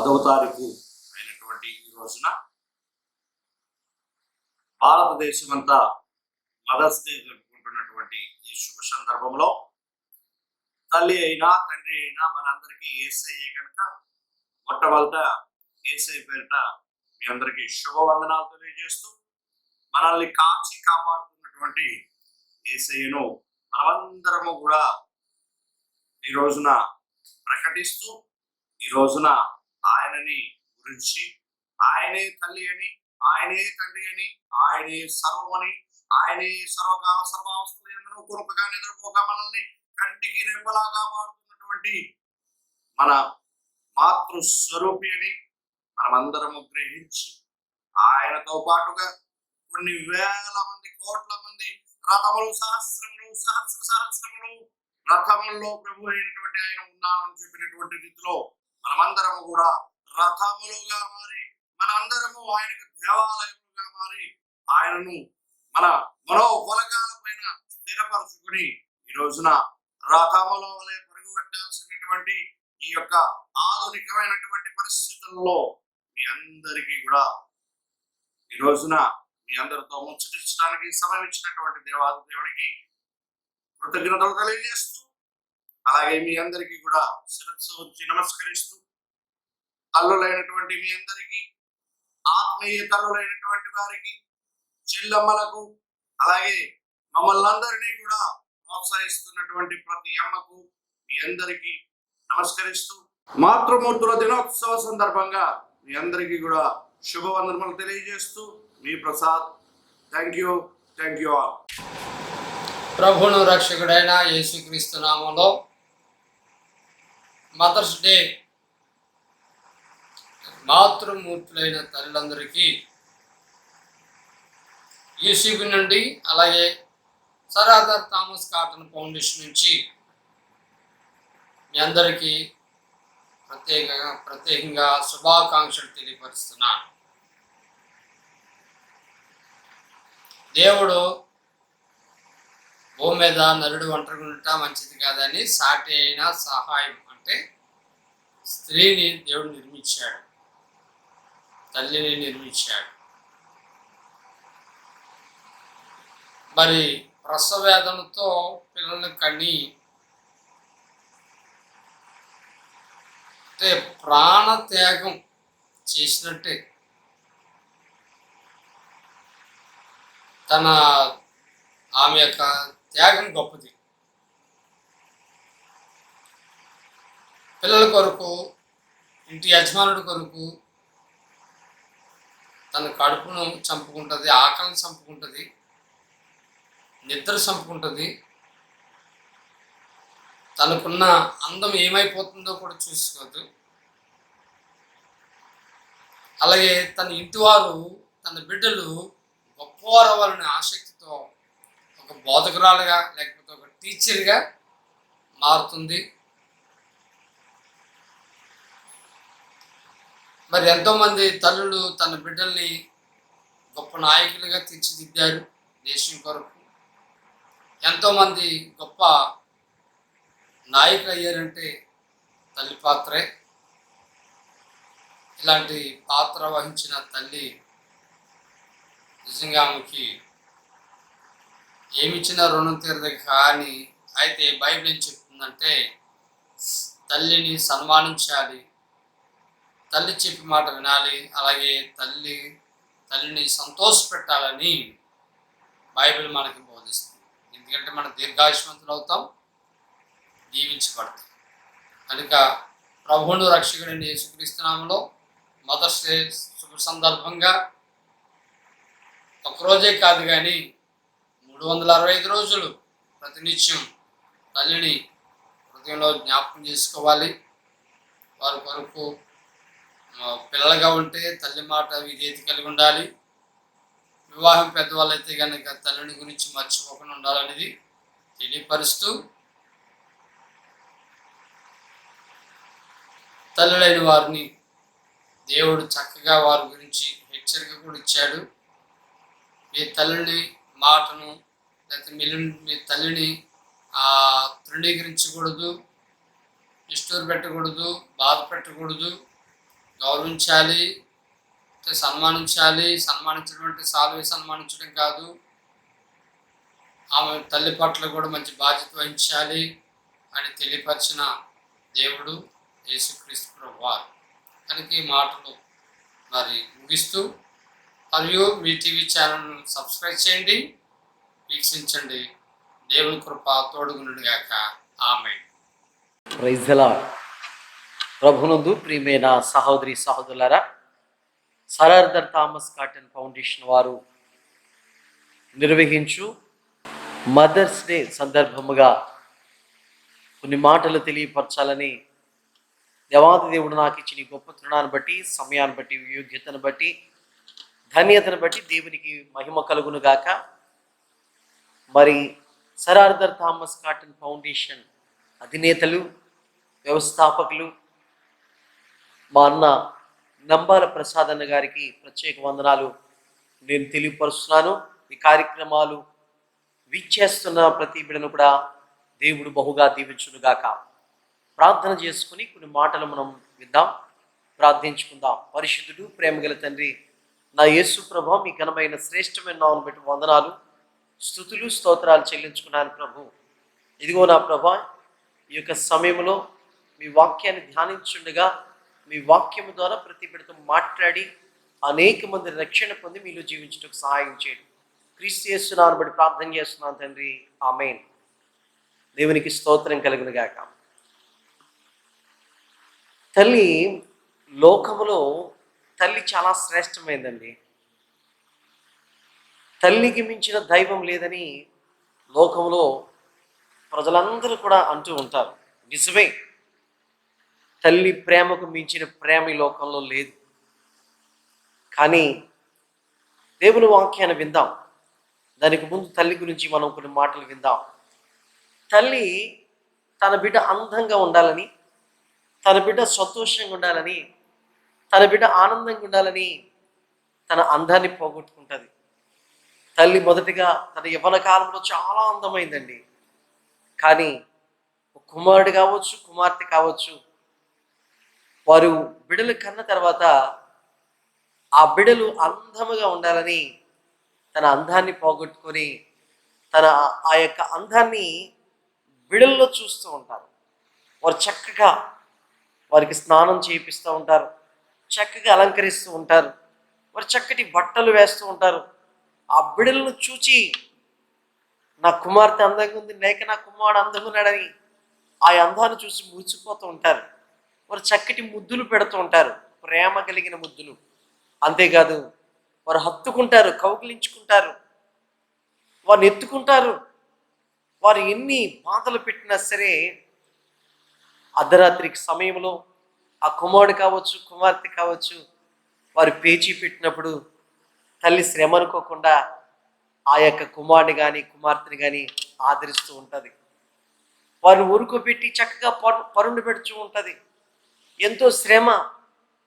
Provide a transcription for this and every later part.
10వ తారీఖు అయినటువంటి ఈ రోజున భారతదేశం అంతా మదర్స్ డే జరుపుకుంటున్నటువంటి ఈ శుభ సందర్భంలో తల్లి అయినా తండ్రి అయినా మనందరికీ యేసయ్యే కనుక మొట్టమొదట యేసయ్య పేరిట మీ అందరికీ శుభవందనాలు తెలియజేస్తూ మనల్ని కాచి కాపాడుతున్నటువంటి యేసయ్యను మనమందరము కూడా ఈ రోజున ప్రకటిస్తూ ఈ రోజున ఆయనని గురించి ఆయనే తల్లి అని, ఆయనే తండ్రి అని, ఆయనే సర్వమని, ఆయనే సర్వకాల సర్వావస్థలు ఎందరో కొనుకగా నిద్రపోగా మనల్ని కంటికి రెప్పలా కాపాడుతున్నటువంటి మన మాతృస్వరూపి అని మనమందరము గ్రహించి ఆయనతో పాటుగా కొన్ని వేల మంది కోట్ల మంది రథములు సహస్రములు రథముల్లో ప్రభు అయినటువంటి ఆయన ఉన్నానని చెప్పినటువంటి రీతిలో మనమందరము కూడా రథములుగా మారి మనందరము ఆయనకు దేవాలయములుగా మారి ఆయనను మన మనోబలగాల పైన స్థిరపరచుకుని ఈ రోజున రథములో వలె పరుగు పెట్టాల్సినటువంటి ఈ యొక్క ఆధునికమైనటువంటి పరిస్థితుల్లో మీ అందరికీ కూడా ఈ రోజున మీ అందరితో ముచ్చటించడానికి సమయం ఇచ్చినటువంటి దేవాది దేవునికి కృతజ్ఞతలు తెలియజేస్తూ అలాగే మీ అందరికీ కూడా శిరస్సు వచ్చి నమస్కరిస్తూ తల్లులైనటువంటి మీ అందరికీ, ఆత్మీయ తల్లులైనటువంటి వారికి, చెల్లమ్మలకు, అలాగే మమ్మల్ని అందరినీ కూడా ప్రోత్సహిస్తున్నటువంటి ప్రతి అమ్మకు మీ అందరికీ నమస్కరిస్తూ మాతృమూర్తుల దినోత్సవ సందర్భంగా మీ అందరికీ కూడా శుభవందనములు తెలియజేస్తూ మీ ప్రసాద్. Thank you all. ప్రభువును రక్షకుడైన యేసుక్రీస్తు నామంలో మదర్స్ డే మాతృమూర్తులైన తల్లులందరికీ యూసీబీ నుండి అలాగే sir Arthur Thomas Cotton foundation నుంచి మీ అందరికీ ప్రత్యేకంగా శుభాకాంక్షలు తెలియపరుస్తున్నాను. దేవుడు భూమి మీద నరుడు ఒంటరిగా ఉండటం మంచిది కాదని సాటి అయిన సహాయం అంటే స్త్రీని దేవుడు నిర్మించాడు, తల్లిని నిర్మించాడు. మరి ప్రసవ వేదనతో పిల్లల్ని కని అంటే ప్రాణత్యాగం చేసినట్టే ఆమె యొక్క త్యాగం గొప్పది. పిల్లల కొరకు, ఇంటి యజమానుడి కొరకు తన కడుపును చంపుకుంటుంది, ఆకలిని చంపుకుంటుంది, నిద్ర చంపుకుంటుంది, తనకున్న అందం ఏమైపోతుందో కూడా చూసుకోదు. అలాగే తన ఇంటివారు, తన బిడ్డలు గొప్పవారు అవ్వాలనే ఆసక్తితో ఒక బోధకురాలుగా లేకపోతే ఒక టీచర్గా మారుతుంది. మరి ఎంతోమంది తల్లులు తన బిడ్డల్ని గొప్ప నాయకులుగా తీర్చిదిద్దారు దేశం కొరకు. ఎంతోమంది గొప్ప నాయకులు అయ్యారంటే తల్లి పాత్రే. ఇలాంటి పాత్ర వహించిన తల్లి నిజంగా ఆమెకి ఏమిచ్చినా రుణం తీరదు. కానీ అయితే బైబిల్ ఏం చెప్తుందంటే తల్లిని సన్మానించాలి, తల్లి చెప్పి మాట వినాలి, అలాగే తల్లిని సంతోషపెట్టాలని బైబిల్ మనకి బోధిస్తుంది. ఎందుకంటే మనం దీర్ఘాయుష్మంతులు అవుతాం, దీవించబడతాం. కనుక ప్రభువును రక్షకుడైన యేసుక్రీస్తు నామములో మదర్స్ డే శుభ సందర్భంగా ఒకరోజే కాదు కానీ 365 రోజులు ప్రతినిత్యం తల్లిని హృదయంలో జ్ఞాపకం చేసుకోవాలి. వారి కొరకు పిల్లలుగా ఉంటే తల్లి మాట విధేయత కలిగి ఉండాలి. వివాహం పెద్దవాళ్ళు అయితే కనుక తల్లిని గురించి మర్చిపోకుండా ఉండాలనేది తెలియపరుస్తూ, తల్లులైన వారిని దేవుడు చక్కగా వారి గురించి హెచ్చరిక కూడా ఇచ్చాడు. మీ తల్లిని మాటను లేకపోతే మీ తల్లిని తృణీకరించకూడదు, నిష్ఠూరు పెట్టకూడదు, బాధ పెట్టకూడదు. గౌరవించాలి, సన్మానించాలి. సన్మానించడం అంటే సాల్వే సన్మానించడం కాదు, ఆమె తల్లి పట్ల కూడా మంచి బాధ్యత వహించాలి అని తెలియపరిచిన దేవుడు యేసుక్రీస్తు ప్రభువారు. కనుక ఈ మాటలు మరి ముగిస్తూ, మరియు మీ టీవీ ఛానల్ను సబ్స్క్రైబ్ చేయండి, వీక్షించండి. దేవుని కృప తోడుగునుగాక. ఆమేన్. Praise the Lord. ప్రభునందు ప్రియమైన సహోదరి సహోదరులారా, sir Arthur Thomas Cotton foundation వారు నిర్వహించు మదర్స్ డే సందర్భముగా కొన్ని మాటలు తెలియపరచాలని దేవాది దేవుడు నాకు ఇచ్చిన గొప్ప తరుణాన్ని బట్టి, సమయాన్ని బట్టి, యోగ్యతను బట్టి, ధన్యతను బట్టి దేవునికి మహిమ కలుగును గాక. మరి sir Arthur Thomas Cotton foundation అధినేతలు, వ్యవస్థాపకులు మా అన్న నంబాల ప్రసాద్ అన్న గారికి ప్రత్యేక వందనాలు నేను తెలియపరుస్తున్నాను. ఈ కార్యక్రమాలు వీక్షేస్తున్న ప్రతి బిడ్డను కూడా దేవుడు బహుగా దీవించునుగాక. ప్రార్థన చేసుకుని కొన్ని మాటలు మనం విద్దాం, ప్రార్థించుకుందాం. పరిశుద్ధుడు, ప్రేమగల తండ్రి, నా యేసు ప్రభు, మీ ఘనమైన శ్రేష్టమైన నామమును బట్టి వందనాలు, స్తుతులు, స్తోత్రాలు చెల్లించుకున్నాను ప్రభు. ఇదిగో నా ప్రభా, ఈ యొక్క సమయంలో మీ వాక్యాన్ని ధ్యానించుండగా మీ వాక్యము ద్వారా ప్రతి బిడ్డతో మాట్లాడి అనేక మంది రక్షణ పొంది మీలో జీవించడానికి సహాయం చేయండి. క్రీస్తు యేసునామమును బట్టి ప్రార్థన చేస్తున్నాను తండ్రి, ఆమేన్. దేవునికి స్తోత్రం కలుగును గాక. తల్లి, లోకములో తల్లి చాలా శ్రేష్టమైందండి. తల్లికి మించిన దైవం లేదని లోకంలో ప్రజలందరూ కూడా అంటూ ఉంటారు. నిజమే, తల్లి ప్రేమకు మించిన ప్రేమ ఈ లోకంలో లేదు. కానీ దేవుని వాక్యాన్ని విందాం. దానికి ముందు తల్లి గురించి మనం కొన్ని మాటలు విందాం. తల్లి తన బిడ్డ అందంగా ఉండాలని, తన బిడ్డ సంతోషంగా ఉండాలని, తన బిడ్డ ఆనందంగా ఉండాలని తన అందాన్ని పోగొట్టుకుంటుంది. తల్లి మొదటిగా తన యవ్వన కాలంలో చాలా అందమైందండి. కానీ కుమారుడు కావచ్చు, కుమార్తె కావచ్చు, వారు బిడ్డలు కన్న తర్వాత ఆ బిడ్డలు అందముగా ఉండాలని తన అందాన్ని పోగొట్టుకొని తన ఆ యొక్క అందాన్ని బిడ్డల్లో చూస్తూ ఉంటారు. వారు చక్కగా వారికి స్నానం చేయిస్తూ ఉంటారు, చక్కగా అలంకరిస్తూ ఉంటారు, వారు చక్కటి బట్టలు వేస్తూ ఉంటారు. ఆ బిడ్డలను చూచి నా కుమార్తె అందంగా ఉంది, లేక నా కుమారుడు అందంగా ఉన్నాడని ఆ అందాన్ని చూసి మురిసిపోతూ ఉంటారు. వారు చక్కటి ముద్దులు పెడుతూ ఉంటారు, ప్రేమ కలిగిన ముద్దులు. అంతేకాదు, వారు హత్తుకుంటారు, కౌగిలించుకుంటారు, వారిని ఎత్తుకుంటారు. వారు ఎన్ని బాధలు పెట్టినా సరే అర్ధరాత్రికి సమయంలో ఆ కుమారుడు కావచ్చు, కుమార్తె కావచ్చు, వారు పేచీ పెట్టినప్పుడు తల్లి శ్రమ అనుకోకుండా ఆ యొక్క కుమారుని కానీ కుమార్తెని కానీ ఆదరిస్తూ ఉంటుంది. వారిని ఊరుకోబెట్టి చక్కగా పరుండు పెడుతూ ఉంటుంది. ఎంతో శ్రమ,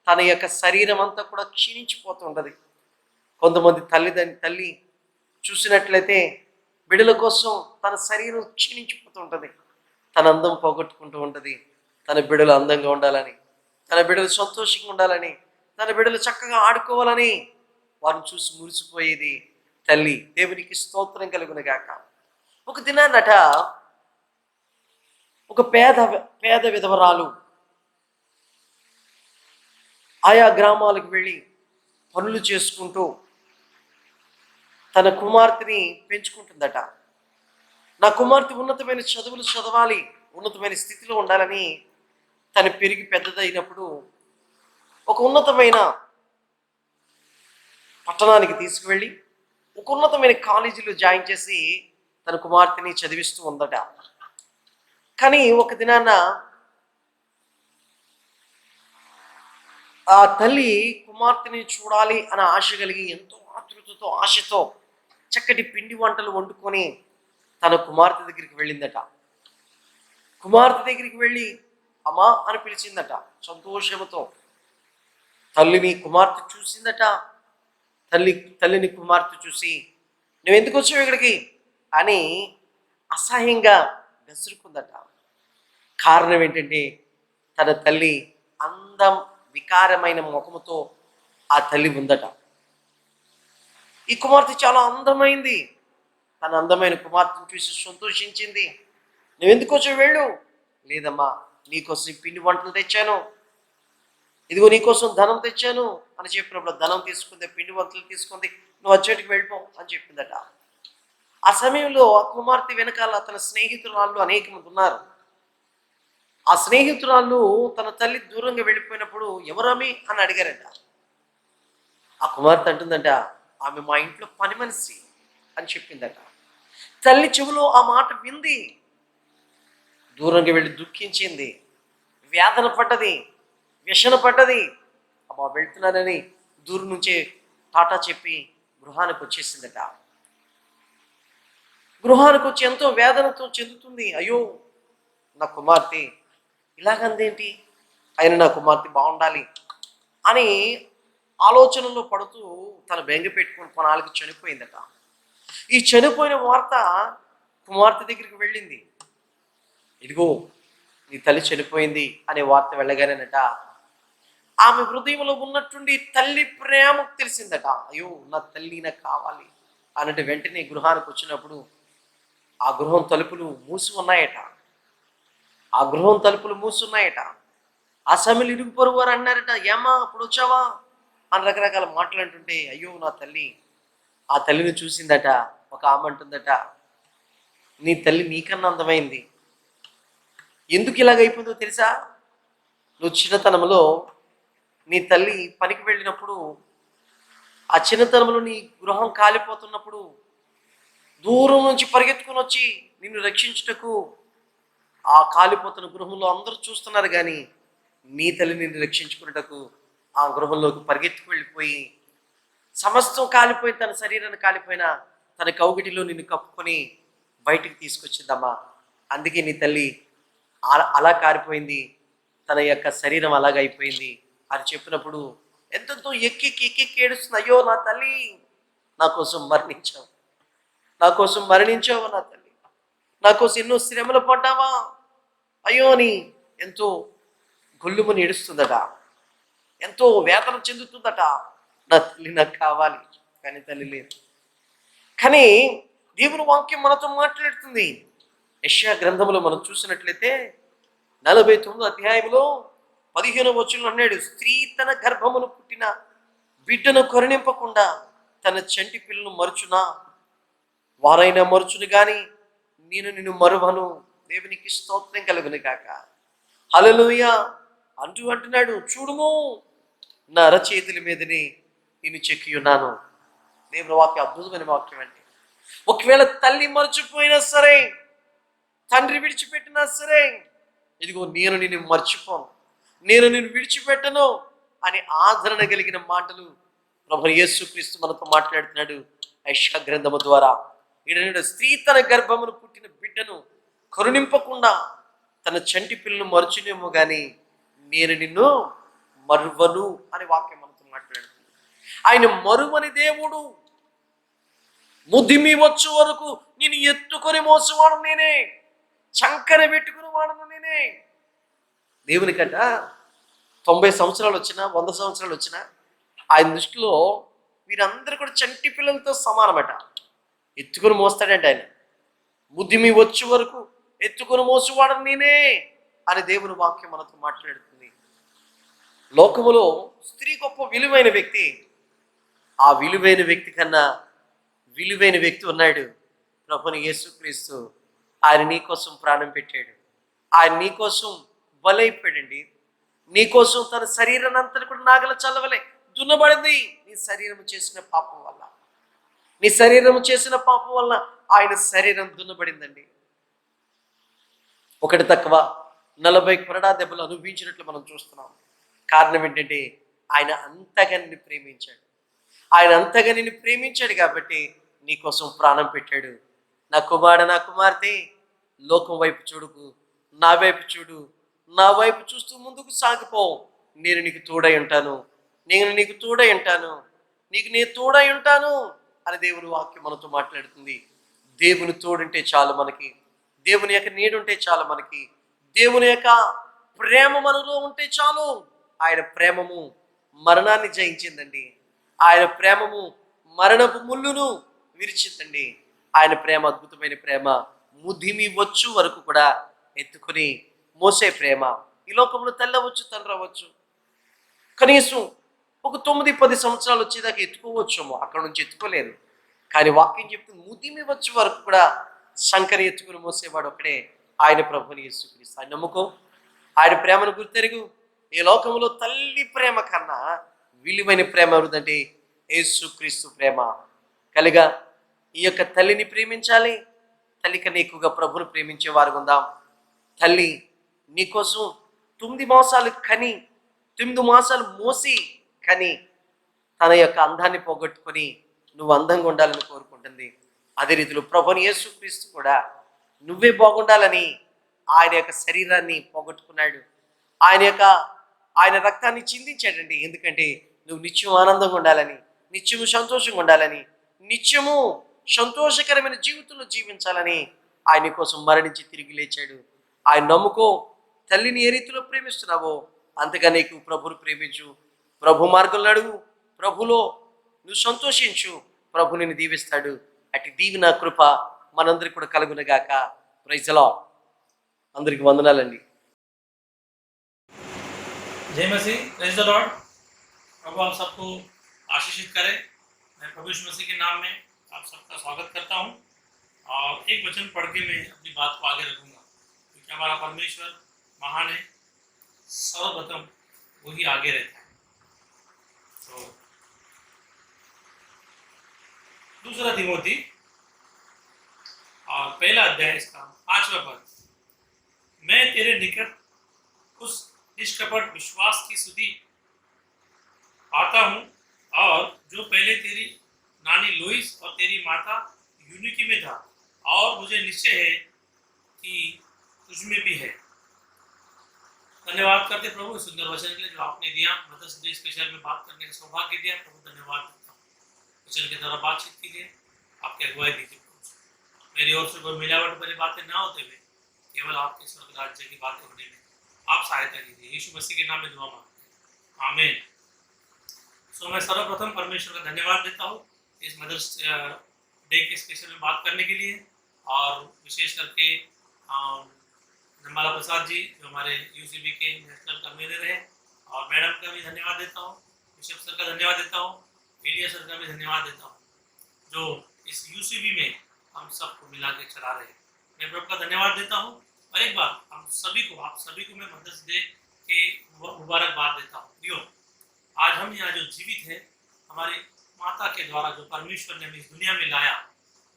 తన యొక్క శరీరం అంతా కూడా క్షీణించిపోతూ ఉంటుంది. కొంతమంది తల్లి చూసినట్లయితే బిడ్డల కోసం తన శరీరం క్షీణించిపోతూ ఉంటుంది, తన అందం పోగొట్టుకుంటూ ఉంటుంది. తన బిడ్డలు అందంగా ఉండాలని, తన బిడ్డలు సంతోషంగా ఉండాలని, తన బిడ్డలు చక్కగా ఆడుకోవాలని వారిని చూసి మురిసిపోయేది తల్లి. దేవునికి స్తోత్రం కలుగును గాక. ఒక దినాన్నట ఒక పేద విధవరాలు ఆయా గ్రామాలకు వెళ్ళి పనులు చేసుకుంటూ తన కుమార్తెని పెంచుకుంటుందట. నా కుమార్తె ఉన్నతమైన చదువులు చదవాలి, ఉన్నతమైన స్థితిలో ఉండాలని తను పెరిగి పెద్దదైనప్పుడు ఒక ఉన్నతమైన పట్టణానికి తీసుకువెళ్ళి ఒక ఉన్నతమైన కాలేజీలో జాయిన్ చేసి తన కుమార్తెని చదివిస్తూ ఉందట. కానీ ఒక దినాన ఆ తల్లి కుమార్తెని చూడాలి అనే ఆశ కలిగి ఎంతో ఆతృతతో, ఆశతో చక్కటి పిండి వంటలు వండుకొని తన కుమార్తె దగ్గరికి వెళ్ళిందట. కుమార్తె దగ్గరికి వెళ్ళి అమ్మా అని పిలిచిందట సంతోషంతో. తల్లిని కుమార్తె చూసిందట. తల్లిని కుమార్తె చూసి నువ్వు ఎందుకు వచ్చావు ఇక్కడికి అని అసహ్యంగా గసురుకుందట. కారణం ఏంటంటే తన తల్లి అందం వికారమైన ముఖముతో ఆ తల్లి ఉందట. ఈ కుమార్తె చాలా అందమైంది. తన అందమైన కుమార్తెను చూసి సంతోషించింది. నువ్వెందుకు వచ్చి వెళ్ళు. లేదమ్మా, నీకోసం పిండి వంటలు తెచ్చాను, ఇదిగో నీకోసం ధనం తెచ్చాను అని చెప్పినప్పుడు ధనం తీసుకుంది, పిండి వంటలు తీసుకుంది, నువ్వు వచ్చేటికి వెళ్ళిపో అని చెప్పిందట. ఆ సమయంలో ఆ కుమార్తె వెనకాల తన స్నేహితురాళ్ళు అనేక మంది ఉన్నారు. ఆ స్నేహితురాళ్ళు తన తల్లి దూరంగా వెళ్ళిపోయినప్పుడు ఎవరమి అని అడిగారట. ఆ కుమార్తె అంటుందంట, ఆమె మా ఇంట్లో పని మనిషి అని చెప్పిందట. తల్లి చెవిలో ఆ మాట వింది, దూరంగా వెళ్ళి దుఃఖించింది, వేదన పడ్డది, వ్యసన పడ్డది. అమ్మా వెళ్తున్నానని దూరం నుంచే టాటా చెప్పి గృహానికి వచ్చేసిందట. గృహానికి వచ్చి ఎంతో వేదనతో చెందుతుంది. అయ్యో, నా కుమార్తె ఇలాగందేంటి, ఆయన నా కుమార్తె బాగుండాలి అని ఆలోచనలో పడుతూ తన బెంగ పెట్టుకుని కొనాలికి చనిపోయిందట. ఈ చనిపోయిన వార్త కుమార్తె దగ్గరికి వెళ్ళింది. ఇదిగో నీ తల్లి చనిపోయింది అనే వార్త వెళ్ళగానేనట ఆమె హృదయంలో ఉన్నట్టుండి తల్లి ప్రేమ తెలిసిందట. అయ్యో, నా తల్లి నాకు కావాలి అన్నట్టు వెంటనే గృహానికి వచ్చినప్పుడు ఆ గృహం తలుపులు మూసి ఉన్నాయట. ఆ గృహం తలుపులు మూసున్నాయట. ఆ సమయంలో ఇరుగు పొరుగు వారు అన్నారట, ఏమ్మా అప్పుడు వచ్చావా అని రకరకాల మాట్లాడుతుంటే, అయ్యో నా తల్లి, ఆ తల్లిని చూసిందట. ఒక ఆమె అంటుందట, నీ తల్లి నీకన్నా అందమైంది. ఎందుకు ఇలాగైపోయిందో తెలుసా, నువ్వు చిన్నతనంలో నీ తల్లి పనికి వెళ్ళినప్పుడు, ఆ చిన్నతనంలో నీ గృహం కాలిపోతున్నప్పుడు దూరం నుంచి పరిగెత్తుకుని వచ్చి నిన్ను రక్షించుటకు ఆ కాలిపోతున్న గృహంలో అందరూ చూస్తున్నారు, కానీ నీ తల్లి నిన్ను రక్షించుకున్నటకు ఆ గృహంలోకి పరిగెత్తుకు వెళ్ళిపోయి సమస్తం కాలిపోయి తన శరీరాన్ని కాలిపోయిన తన కౌగిటిలో నిన్ను కప్పుకొని బయటికి తీసుకొచ్చిందమ్మా. అందుకే నీ తల్లి అలా కారిపోయింది, తన యొక్క శరీరం అలాగైపోయింది అని చెప్పినప్పుడు ఎంతెంతో ఎక్కి ఏడుస్తుంది. అయ్యో నా తల్లి, నా కోసం మరణించావు, నా కోసం మరణించావు నా తల్లి, నా కోసం ఎన్నో శ్రమలు పడ్డావా, అయ్యో అని ఎంతో గొల్లుమని ఏడుస్తుందట, ఎంతో వేదన చెందుతుందట. నా తల్లి నాకు కావాలి, కానీ తల్లి లేదు. కానీ దేవుని వాక్యం మనతో మాట్లాడుతుంది. యెషయా గ్రంథంలో మనం చూసినట్లయితే 49వ అధ్యాయంలో 15వ వచనంలో అన్నాడు, స్త్రీ తన గర్భమును పుట్టిన బిడ్డను కరుణింపకుండా తన చంటి పిల్లను మరుచునా, వారైనా మరుచును గాని నేను నిన్ను మరువను. దేవునికి స్తోత్రం కలుగును గాక. హల్లెలూయా అంటున్నాడు, చూడుము నా అరచేతుల మీదనే నేను చెక్కి ఉన్నాను. దేవుని వాక్యం అద్భుతమైన వాక్యం అండి. ఒకవేళ తల్లి మర్చిపోయినా సరే, తండ్రి విడిచిపెట్టినా సరే, ఇదిగో నేను నిన్ను మర్చిపోను, నేను నిన్ను విడిచిపెట్టను అని ఆదరణ కలిగిన మాటలు ప్రభు యేసుక్రీస్తు మనతో మాట్లాడుతున్నాడు యెషయా గ్రంథము ద్వారా. ఈయన స్త్రీ తన గర్భమును పుట్టిన బిడ్డను కరుణింపకుండా తన చంటి పిల్లను మరుచునేమో కానీ నేను నిన్ను మరువను అని వాక్యం మనతో మాట్లాడుతుంది. ఆయన మరువని దేవుడు. ముదిమి వచ్చు వరకు నేను ఎత్తుకొని మోసవాడు నేనే, చంకన పెట్టుకుని వాడను నేనే. దేవునికట 90 సంవత్సరాలు వచ్చినా 100 సంవత్సరాలు వచ్చినా ఆయన దృష్టిలో వీరందరూ కూడా చంటి పిల్లలతో సమానమట. ఎత్తుకొని మోస్తాడంటే ఆయన. ముదిమి వచ్చే వరకు ఎత్తుకొని మోసువాడను నేనే అని దేవుని వాక్యం మనతో మాట్లాడుతుంది. లోకములో స్త్రీ గొప్ప విలువైన వ్యక్తి. ఆ విలువైన వ్యక్తి కన్నా విలువైన వ్యక్తి ఉన్నాడు, ప్రభుని యేసుక్రీస్తు. ఆయన నీ కోసం ప్రాణం పెట్టాడు, ఆయన నీ కోసం బలైపోయాడండి. నీ కోసం తన శరీరాన్ని అంతా కూడా నాగల చల్లవలే దున్నబడింది. నీ శరీరము చేసిన పాపం వల్ల, నీ శరీరము చేసిన పాపం వల్ల ఆయన శరీరం దున్నబడిందండి. ఒకటి తక్కువ 40 కొరడా దెబ్బలు అనుభవించినట్లు మనం చూస్తున్నాం. కారణం ఏంటంటే ఆయన అంతగా నిన్ను ప్రేమించాడు. ఆయన అంతగా నిన్ను ప్రేమించాడు కాబట్టి నీ కోసం ప్రాణం పెట్టాడు. నా కుమారుడు, నా కుమార్తె, లోకం వైపు చూడుకు, నా వైపు చూడు. నా వైపు చూస్తూ ముందుకు సాగిపో. నేను నీకు తోడై ఉంటాను, నేను నీకు తోడై ఉంటాను, నేను తోడై ఉంటాను అని దేవుని వాక్యం మనతో మాట్లాడుతుంది. దేవుని తోడుంటే చాలు మనకి, దేవుని యొక్క నీడుంటే చాలు మనకి, దేవుని యొక్క ప్రేమ మనలో ఉంటే చాలు ఆయన ప్రేమము మరణాన్ని జయించిందండి. ఆయన ప్రేమము మరణపు ముళ్ళును విరిచిందండి. ఆయన ప్రేమ అద్భుతమైన ప్రేమ, ముదిమి వచ్చు వరకు కూడా ఎత్తుకొని మోసే ప్రేమ. ఈ లోకంలో తెల్లవచ్చు, తండ్రవచ్చు, కనీసం ఒక 9-10 సంవత్సరాలు వచ్చేదాకా ఎత్తుకోవచ్చేమో, అక్కడ నుంచి ఎత్తుకోలేరు. కానీ వాక్యం చెప్తే ముదిమి వచ్చే వరకు కూడా శంకరి ఎత్తుకుని మోసేవాడు ఒకడే, ఆయన ప్రభుని యేసుక్రీస్తు. ఆయన నమ్ముకో, ఆయన ప్రేమను గుర్తెరుగు. ఈ లోకంలో తల్లి ప్రేమ కన్నా విలువైన ప్రేమ ఎవరిదంటే యేసుక్రీస్తు ప్రేమ. కలిగా ఈ యొక్క తల్లిని ప్రేమించాలి. తల్లి కన్నా ఎక్కువగా ప్రభుని ప్రేమించే వారు ఉందాం. తల్లి నీకోసం 9 మాసాలు కని, 9 మాసాలు మోసి కని తన యొక్క అందాన్ని పోగొట్టుకొని నువ్వు అందంగా ఉండాలని కోరుకుంటుంది. అదే రీతిలో ప్రభుని యేసుక్రీస్తు కూడా నువ్వే బాగుండాలని ఆయన యొక్క శరీరాన్ని పోగొట్టుకున్నాడు. ఆయన రక్తాన్ని చిందించాడండి. ఎందుకంటే నువ్వు నిత్యం ఆనందంగా ఉండాలని, నిత్యము సంతోషంగా ఉండాలని, నిత్యము సంతోషకరమైన జీవితంలో జీవించాలని ఆయన కోసం మరణించి తిరిగి లేచాడు. ఆయన నమ్ముకో. తల్లిని ఏ రీతిలో ప్రేమిస్తున్నావో అంతగా నీకు ప్రభుని ప్రేమించు. ప్రభు మార్గంలో అడుగు, ప్రభులో నువ్వు సంతోషించు. ప్రభు నిన్ను దీవిస్తాడు. అటు దీవెన కృప మనందరికి కూడా కలుగునగాక. Praise the lord. అందరికి వందనాలండి. जय मसीह, प्रेज द लॉर्ड। प्रभु आप सबको आशीषित करे। मैं प्रभु यीशु मसीह के नाम में आप सबका स्वागत करता हूं और एक वचन पढ़ के मैं अपनी बात को आगे रखूंगा, क्योंकि हमारा परमेश्वर महान है, सर्वप्रथम वही आगे रहता है। तो दूसरा तिमोथी और पहला अध्याय इसका 5वां पद, मैं तेरे निकट उस निष्कपट विश्वास की स्तुति आता हूँ और जो पहले तेरी नानी लोइस और तेरी माता यूनिकी में था, और मुझे निश्चय है कि तुझमें भी है। धन्यवाद करते प्रभु इस सुंदर वचन के लिए जो आपने दिया। मदर्स डे स्पेशल में बात करने का सौभाग्य दिया प्रभु, धन्यवाद देता हूँ। वचन के द्वारा बातचीत कीजिए, आपके अगुवाई दीजिए प्रभु। मेरी ओर से कोई मिलावट भरी बातें ना होते हुए केवल आपके स्वर्ग राज्य की बातें होने में आप सहायता कीजिए। यीशु मसीह के नाम में दुआ मांगते हैं, आमीन। सो मैं सर्वप्रथम परमेश्वर का धन्यवाद देता हूँ इस मदर्स डे के स्पेशल में बात करने के लिए, और विशेष करके निर्मला प्रसाद जी जो हमारे यूसीबी के नेशनल कन्वीनर हैं, और मैडम का भी धन्यवाद देता हूँ, बिशप सर का धन्यवाद देता हूँ, एलिया सर का भी धन्यवाद देता हूँ जो इस यूसीबी में हम सबको मिला के चला रहे हैं। मैं प्रभु का धन्यवाद देता हूँ। और एक बार आप सभी को मैं मदर्स डे के मुबारकबाद देता हूँ। प्रियो, आज हम यहाँ जो जीवित है हमारी माता के द्वारा, जो परमेश्वर ने हमें इस दुनिया में लाया,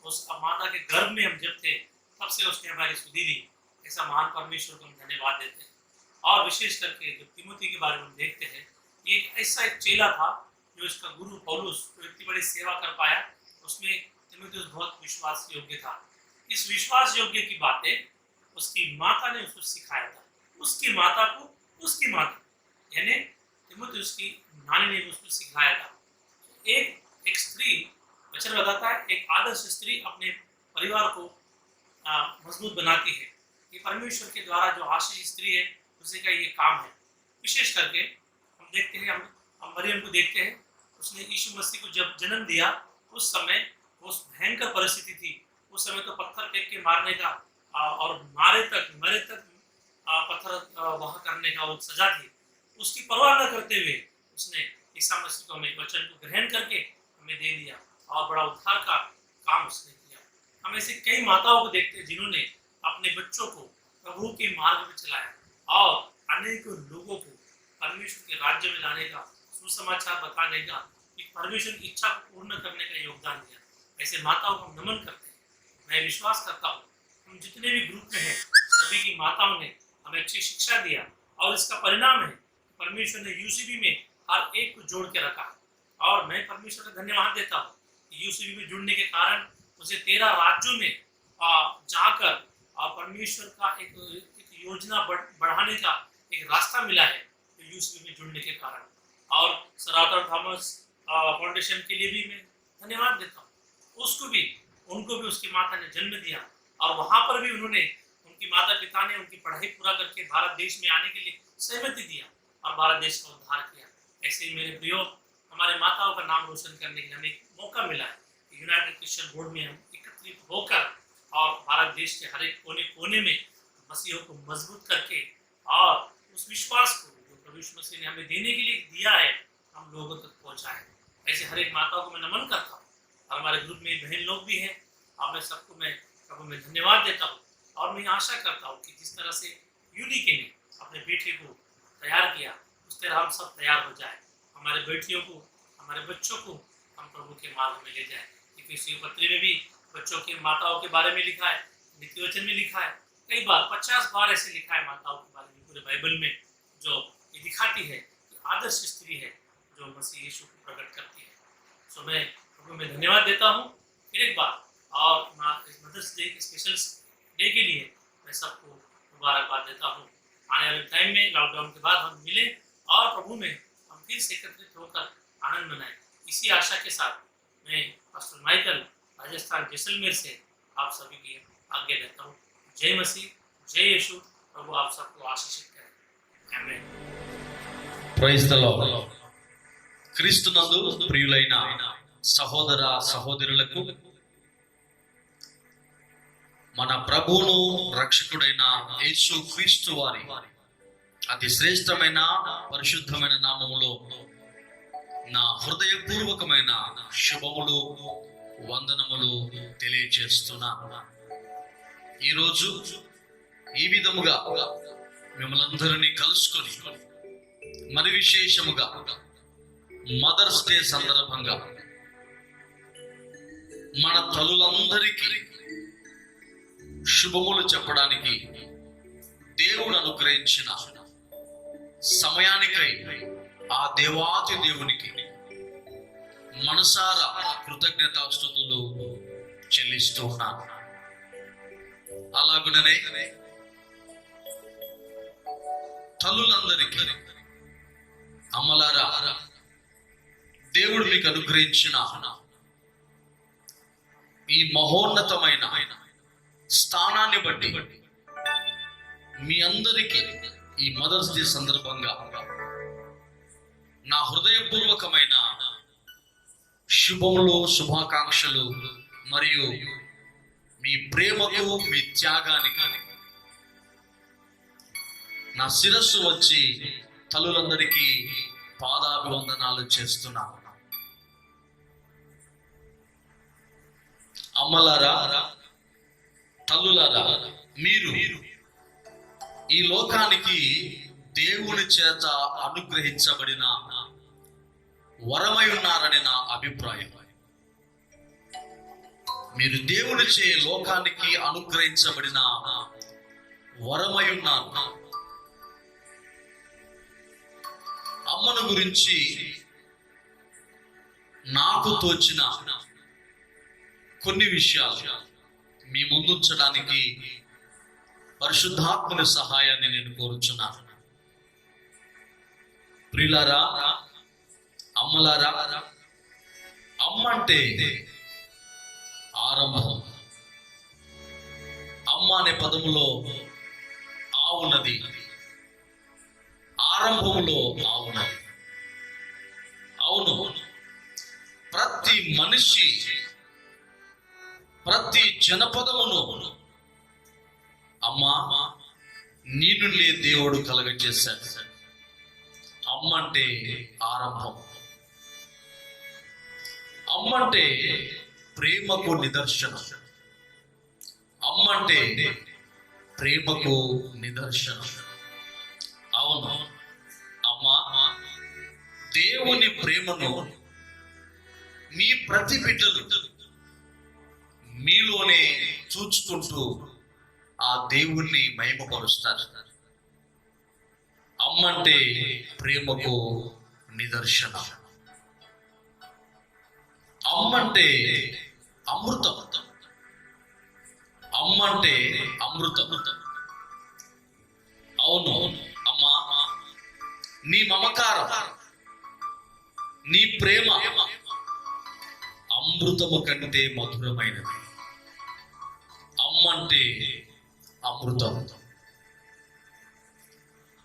उस माता के गर्भ में हम जब थे तब से उसने हमारी सुधी ली। ऐसा महान परमेश्वर को हम धन्यवाद देते हैं। और विशेष करके जो तिमोथी के बारे में हम देखते हैं, ये ऐसा एक चेला था जो इसका गुरु पौलुस जो इतनी बड़ी सेवा कर पाया, उसमें तिमोथी बहुत विश्वास योग्य था। इस विश्वास योग्य की बातें उसकी माता ने उसको सिखाया था। उसकी माता यानी तिमोथी उसकी नानी ने उसको सिखाया था। एक स्त्री, वचन बताता है, एक आदर्श स्त्री अपने परिवार को मजबूत बनाती है। ये परमेश्वर के द्वारा जो आशीष स्त्री है उसी का ये काम है। विशेष करके हम देखते हैं, हम मरियम को देखते हैं, उसने यीशु मसीह को जब जन्म दिया उस समय उस भयंकर परिस्थिति थी। उस समय तो पत्थर फेंक के मारने का और मरे तक पत्थर वहाँ करने का वो सजा थी। उसकी परवाह न करते हुए उसने ईसा मसीह को हमें वचन को ग्रहण करके हमें दे दिया और बड़ा उद्धार का काम उसने किया। हम ऐसे कई माताओं को देखते हैं जिन्होंने अपने बच्चों को प्रभु के मार्ग में चलाया और अनेक लोगों को परमेश्वर के राज्य में लाने का, सुसमाचार बताने का, परमेश्वर की इच्छा को पूर्ण करने का योगदान दिया। ऐसे माताओं को हम नमन करते हैं। मैं विश्वास करता हूँ हम जितने भी ग्रुप में हैं सभी की माताओं ने हमें अच्छी शिक्षा दिया, और इसका परिणाम है परमेश्वर ने यूसीबी में हर एक को जोड़ के रखा। और मैं परमेश्वर का धन्यवाद देता हूँ कि यूसीबी में जुड़ने के कारण उसे 13 राज्यों में जाकर परमेश्वर का एक योजना बढ़ाने का एक रास्ता मिला है यूसीबी में जुड़ने के कारण। और सर आर्थर थॉमस फाउंडेशन के लिए भी मैं धन्यवाद देता हूँ। उनको भी उसकी माता ने जन्म दिया, और वहाँ पर भी उन्होंने, उनकी माता पिता ने उनकी पढ़ाई पूरा करके भारत देश में आने के लिए सहमति दिया, और भारत देश का उद्धार किया। ऐसे ही मेरे प्रियो, हमारे माताओं का नाम रोशन करने के लिए हमें एक मौका मिला है। यूनाइटेड क्रिश्चियन बोर्ड में हम एकत्रित होकर और भारत देश के हर एक कोने कोने में मसीहों को मजबूत करके और उस विश्वास को जो प्रभु यीशु मसीह ने हमें देने के लिए दिया है हम लोगों तक पहुंचाए। ऐसे हर एक माताओं को मैं नमन करता हूँ और हमारे ग्रुप में बहन लोग भी हैं और मैं सबको मैं प्रभु में धन्यवाद देता हूँ। और मैं आशा करता हूँ कि जिस तरह से यूडीके ने अपने बेटे को तैयार किया उस तरह हम सब तैयार हो जाए, हमारे बेटियों को हमारे बच्चों को हम प्रभु के मार्ग में ले जाए। इफिसियों पत्री में भी बच्चों की माताओं के बारे में लिखा है, नीति वचन में लिखा है, कई बार 50 बार ऐसे लिखा है माताओं के बारे में पूरे बाइबल में, जो ये दिखाती है कि आदर्श स्त्री है जो मसीह यीशु को प्रकट करती है। सो मैं प्रभु में धन्यवाद देता हूँ फिर एक बार, और मदर्स डे स्पेशल डे के लिए मैं सबको मुबारकबाद देता हूँ। आने वाले टाइम में लॉकडाउन के बाद हम मिलें और प्रभु में हम फिर से एकत्रित होकर आनंद मनाएं। इसी आशा के साथ मैं पास्टर माइकल राजस्थान जैसलमेर से आप सभी की आज्ञा लेता हूँ। जय मसीह, जय यीशु। प्रभु आप सबको आशीषित करें। आमीन। Praise the Lord. క్రీస్తునందు ప్రియులైన సహోదర సహోదరులకు మన ప్రభువును రక్షకుడైన యేసు క్రీస్తు వారి అతి శ్రేష్టమైన పరిశుద్ధమైన నామములో నా హృదయపూర్వకమైన శుభములు వందనములు తెలియజేస్తున్నా. ఈరోజు ఈ విధముగా మిమ్మల్ందరినీ కలుసుకొని మరి విశేషముగా మదర్స్ డే సందర్భంగా మన తల్లులందరికీ శుభములు చెప్పడానికి దేవుడు అనుగ్రహించిన సమయానికై ఆ దేవాతి దేవునికి మనసారా కృతజ్ఞతాస్తుతులు చెల్లిస్తూ ఉన్నాను. అలాగుననే తల్లులందరికీ అమ్మలారా, దేవుడు మీకు అనుగ్రహించిన ఈ మహోన్నతమైన స్థానాన్ని బట్టి మీ అందరికీ ఈ మదర్స్ డే సందర్భంగా నా హృదయపూర్వకమైన శుభములు, శుభాకాంక్షలు మరియు మీ ప్రేమకు, మీ త్యాగానికి నా శిరస్సు వచ్చి తల్లులందరికీ పాదాభివందనాలు చేస్తున్నాను. అమ్మలారా, తల్లులారా, మీరు ఈ లోకానికి దేవుని చేత అనుగ్రహించబడిన వరమై ఉన్నారని నా అభిప్రాయం. మీరు దేవునిచే లోకానికి అనుగ్రహించబడిన వరమై ఉన్నారు. అమ్మను గురించి నాకు తోచిన కొన్ని విషయాలు మీ ముందుంచడానికి పరిశుద్ధాత్మని సహాయాన్ని నేను కోరుచున్నాను. ప్రియులారా, అమ్మలారా, అమ్మ అంటే ఆరంభం. అమ్మ అనే పదములో ఆ ఉన్నది, ఆరంభంలో ఆ ఉన్నది. అవును, ప్రతి మనిషి, ప్రతి జనపదమును అమ్మ నీ నుండి దేవుడు కలగజేశాడు. అమ్మ అంటే ఆరంభం. అమ్మ అంటే ప్రేమకు నిదర్శనం. అమ్మ అంటే ప్రేమకు నిదర్శనం. అవును, అమ్మ దేవుని ప్రేమను మీ ప్రతి బిడ్డలు మీలోనే చూచుకుంటూ ఆ దేవుణ్ణి మహిమపరుస్తారు. అమ్మ అంటే ప్రేమకు నిదర్శనం. అమ్మ అంటే అమృతం. అమ్మ అంటే అమృతం. అవును, అమ్మ నీ మమకారం, నీ ప్రేమ అమృతము కంటే మధురమైనది. అమ్మ అంటే అమృతం.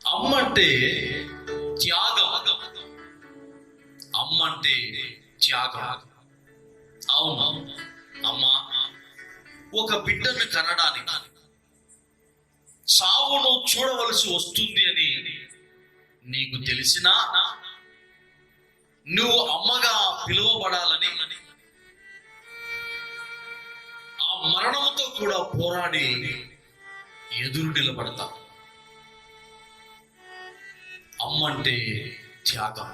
అమ్మ అంటే త్యాగం. అమ్మ అంటే త్యాగం. అవును, అమ్మ ఒక బిడ్డను కనడానికి సావును చూడవలసి వస్తుంది అని నీకు తెలిసినా నువ్వు అమ్మగా పిలువబడాలని ఆ మరణంతో కూడా పోరాడి ఎదురు నిలబడతావు. అమ్మ అంటే త్యాగం.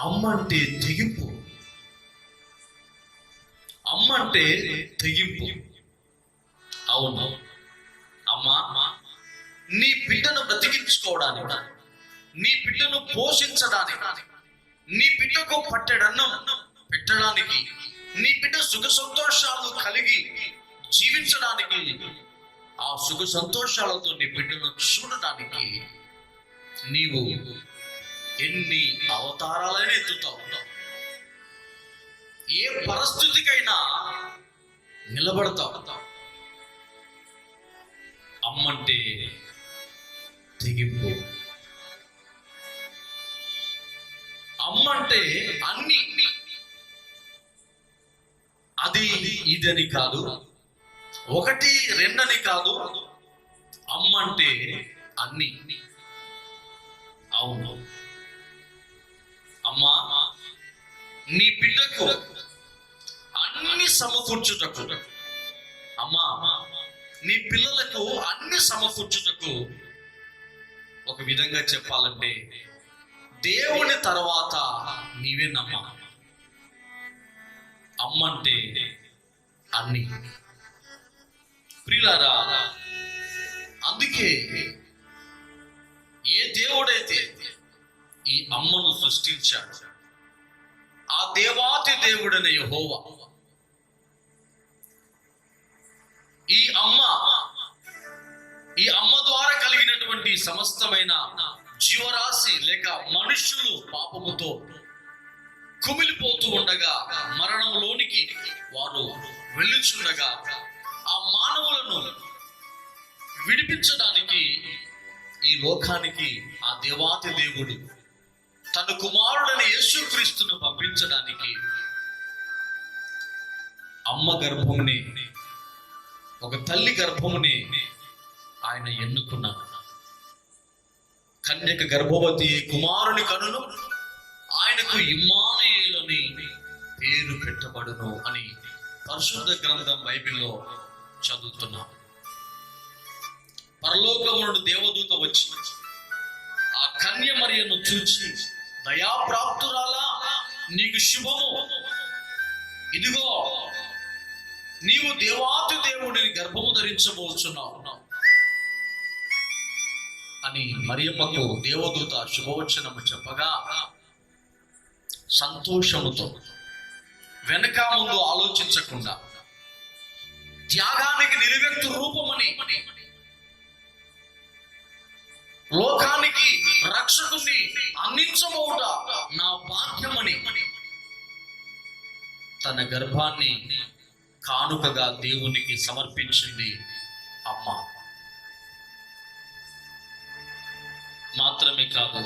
అమ్మ అంటే తెగింపు. అమ్మ అంటే తెగింపు. అవును, అమ్మ నీ బిడ్డను బ్రతికించుకోవడానికి, నీ బిడ్డను పోషించడానికి, నీ బిడ్డకు పట్టెడన్నం పెట్టడానికి, నీ బిడ్డ సుఖ సంతోషాలు కలిగి జీవించడానికి, ఆ సుఖ సంతోషాలతో నీ బిడ్డను చూడడానికి నీవు ఎన్ని అవతారాలైనా ఎత్తుతావు. ఏ పరిస్థితికైనా నిలబడతావు. అమ్మంటే తెగింపు. అమ్మంటే అన్ని, అది ఇదని కాదు, ఒకటి రెండని కాదు. అమ్మంటే అన్ని. అవును, అమ్మా నీ బిడ్డకు అన్ని సమకూర్చుటకు, అమ్మా నీ పిల్లలకు అన్ని సమకూర్చుటకు, ఒక విధంగా చెప్పాలంటే దేవుని తర్వాత నీవేనమ్మా. అమ్మంటే అన్ని. ప్రియులారా, అందుకే ఏ దేవుడైతే ఈ అమ్మను సృష్టించాడు, ఆ దేవాతి దేవుడైన యెహోవా ఈ అమ్మ ద్వారా కలిగినటువంటి సమస్తమైన జీవరాశి లేక మనుష్యులు పాపముతో కుమిలిపోతూ ఉండగా, మరణంలోనికి వారు వెళ్ళుచుండగా, ఆ మానవులను విడిపించడానికి ఈ లోకానికి ఆ దేవాతి దేవుడు తన కుమారుడైన యేసుక్రీస్తును పంపించడానికి అమ్మ గర్భముని, ఒక తల్లి గర్భముని ఆయన ఎన్నుకున్నాడు. కన్యక గర్భవతి కుమారుని కనును, ఆయనకు ఇమ్మానుయేలని పేరు పెట్టబడును అని పరిశుద్ధ గ్రంథం బైబిల్లో చదువుతున్నాం. పరలోకము నుండి దేవదూత వచ్చి ఆ కన్య మరియను చూచి, దయాప్రాప్తురాలా, నీకు శుభము, ఇదిగో నీవు దేవాతి దేవుడిని గర్భము ధరించబోచున్నావు అని మరియమ్మకు దేవదూత శుభవచనము చెప్పగా, సంతోషముతో వెనక ముందు ఆలోచించకుండా త్యాగానికి నిలువెత్తు రూపమని, లోకానికి రక్షకుని అందించబోట నా భాగ్యమని తన గర్భాన్ని కానుకగా దేవునికి సమర్పించింది అమ్మ. మాత్రమే కాదు,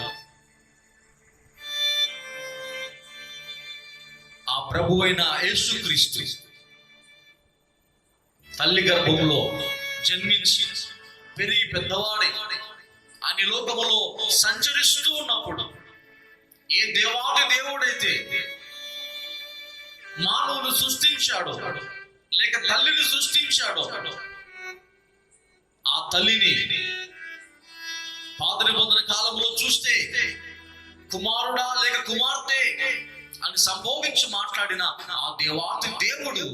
ఆ ప్రభువైన యేసుక్రీస్తు తల్లి గర్భంలో జన్మించి పెరిగి పెద్దవాడై అని లోకములో సంచరిస్తూ ఉన్నప్పుడు, ఏ దేవాది దేవుడైతే మానవుని సృష్టించాడో లేక తల్లిని సృష్టించాడో, ఆ తల్లిని పాత నిబంధన కాలంలో చూస్తే కుమారుడా లేక కుమార్తె అని సంబోధించి మాట్లాడిన ఆ దేవాతి దేవుడు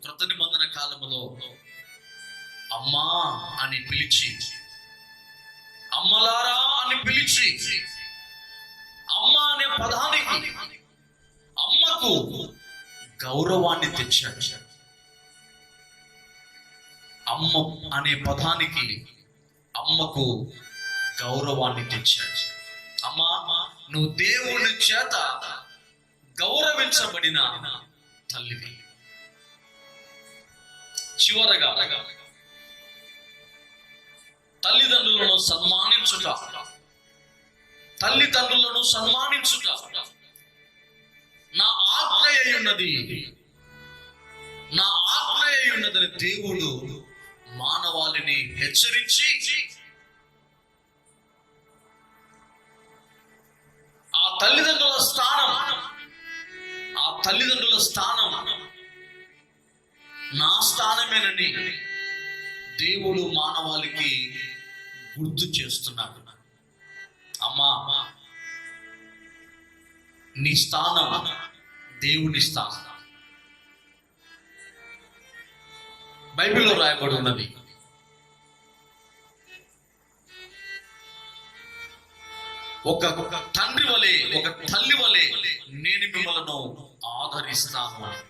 కృత నిబంధన కాలంలో అమ్మా అని పిలిచి, అమ్మలారా అని పిలిచి, అమ్మ అనే పదానికి, అమ్మకు గౌరవాన్ని తెచ్చాడు. అమ్మ అనే పదానికి అమ్మకు గౌరవాన్ని తెచ్చాడు. అమ్మా, నువ్వు దేవుని చేత గౌరవించబడిన తల్లివి. చివరగా తల్లిదండ్రులను సన్మానించుట, తల్లిదండ్రులను సన్మానించుట నా ఆజ్ఞ అయి ఉన్నది, నా ఆజ్ఞ అయి ఉన్నదని దేవుడు మానవాళిని హెచ్చరించి ఆ తల్లిదండ్రుల స్థానం నా స్థానమేనని దేవుడు మానవాళికి గుర్తు చేస్తున్నాడు. అమ్మా, నీ స్థానం దేవుని స్థానం. బైబిల్లో రాయబడి ఉన్నది, ఒక తండ్రి వలె, ఒక తల్లి వలె నేను మిమ్మల్ని ఆదరిస్తాను అని.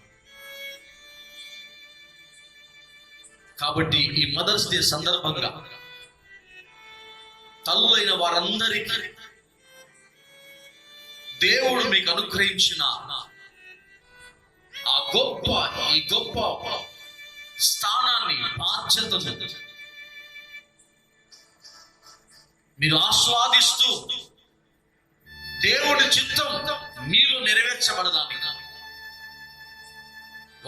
కాబట్టి ఈ మదర్స్ డే సందర్భంగా తల్లులైన వారందరికీ దేవుడు మీకు అనుగ్రహించిన ఆ గొప్ప స్థానాన్ని, బాధ్యతను మీరు ఆస్వాదిస్తూ దేవుడి చిత్తం మీలో నెరవేర్చబడదాన్ని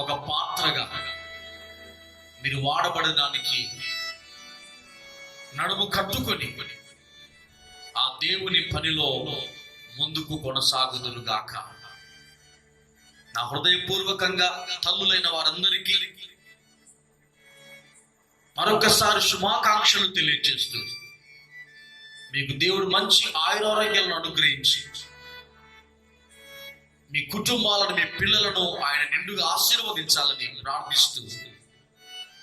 ఒక పాత్రగా మీరు వాడబడడానికి నడుము కట్టుకొని ఆ దేవుని పనిలో ముందుకు కొనసాగుదురుగాక. నా హృదయపూర్వకంగా తల్లులైన వారందరికీ మరొకసారి శుభాకాంక్షలు తెలియజేస్తూ మీకు దేవుడు మంచి ఆయురారోగ్యాలను అనుగ్రహించి మీ కుటుంబాలను, మీ పిల్లలను ఆయన నిండుగా ఆశీర్వదించాలని ప్రార్థిస్తూ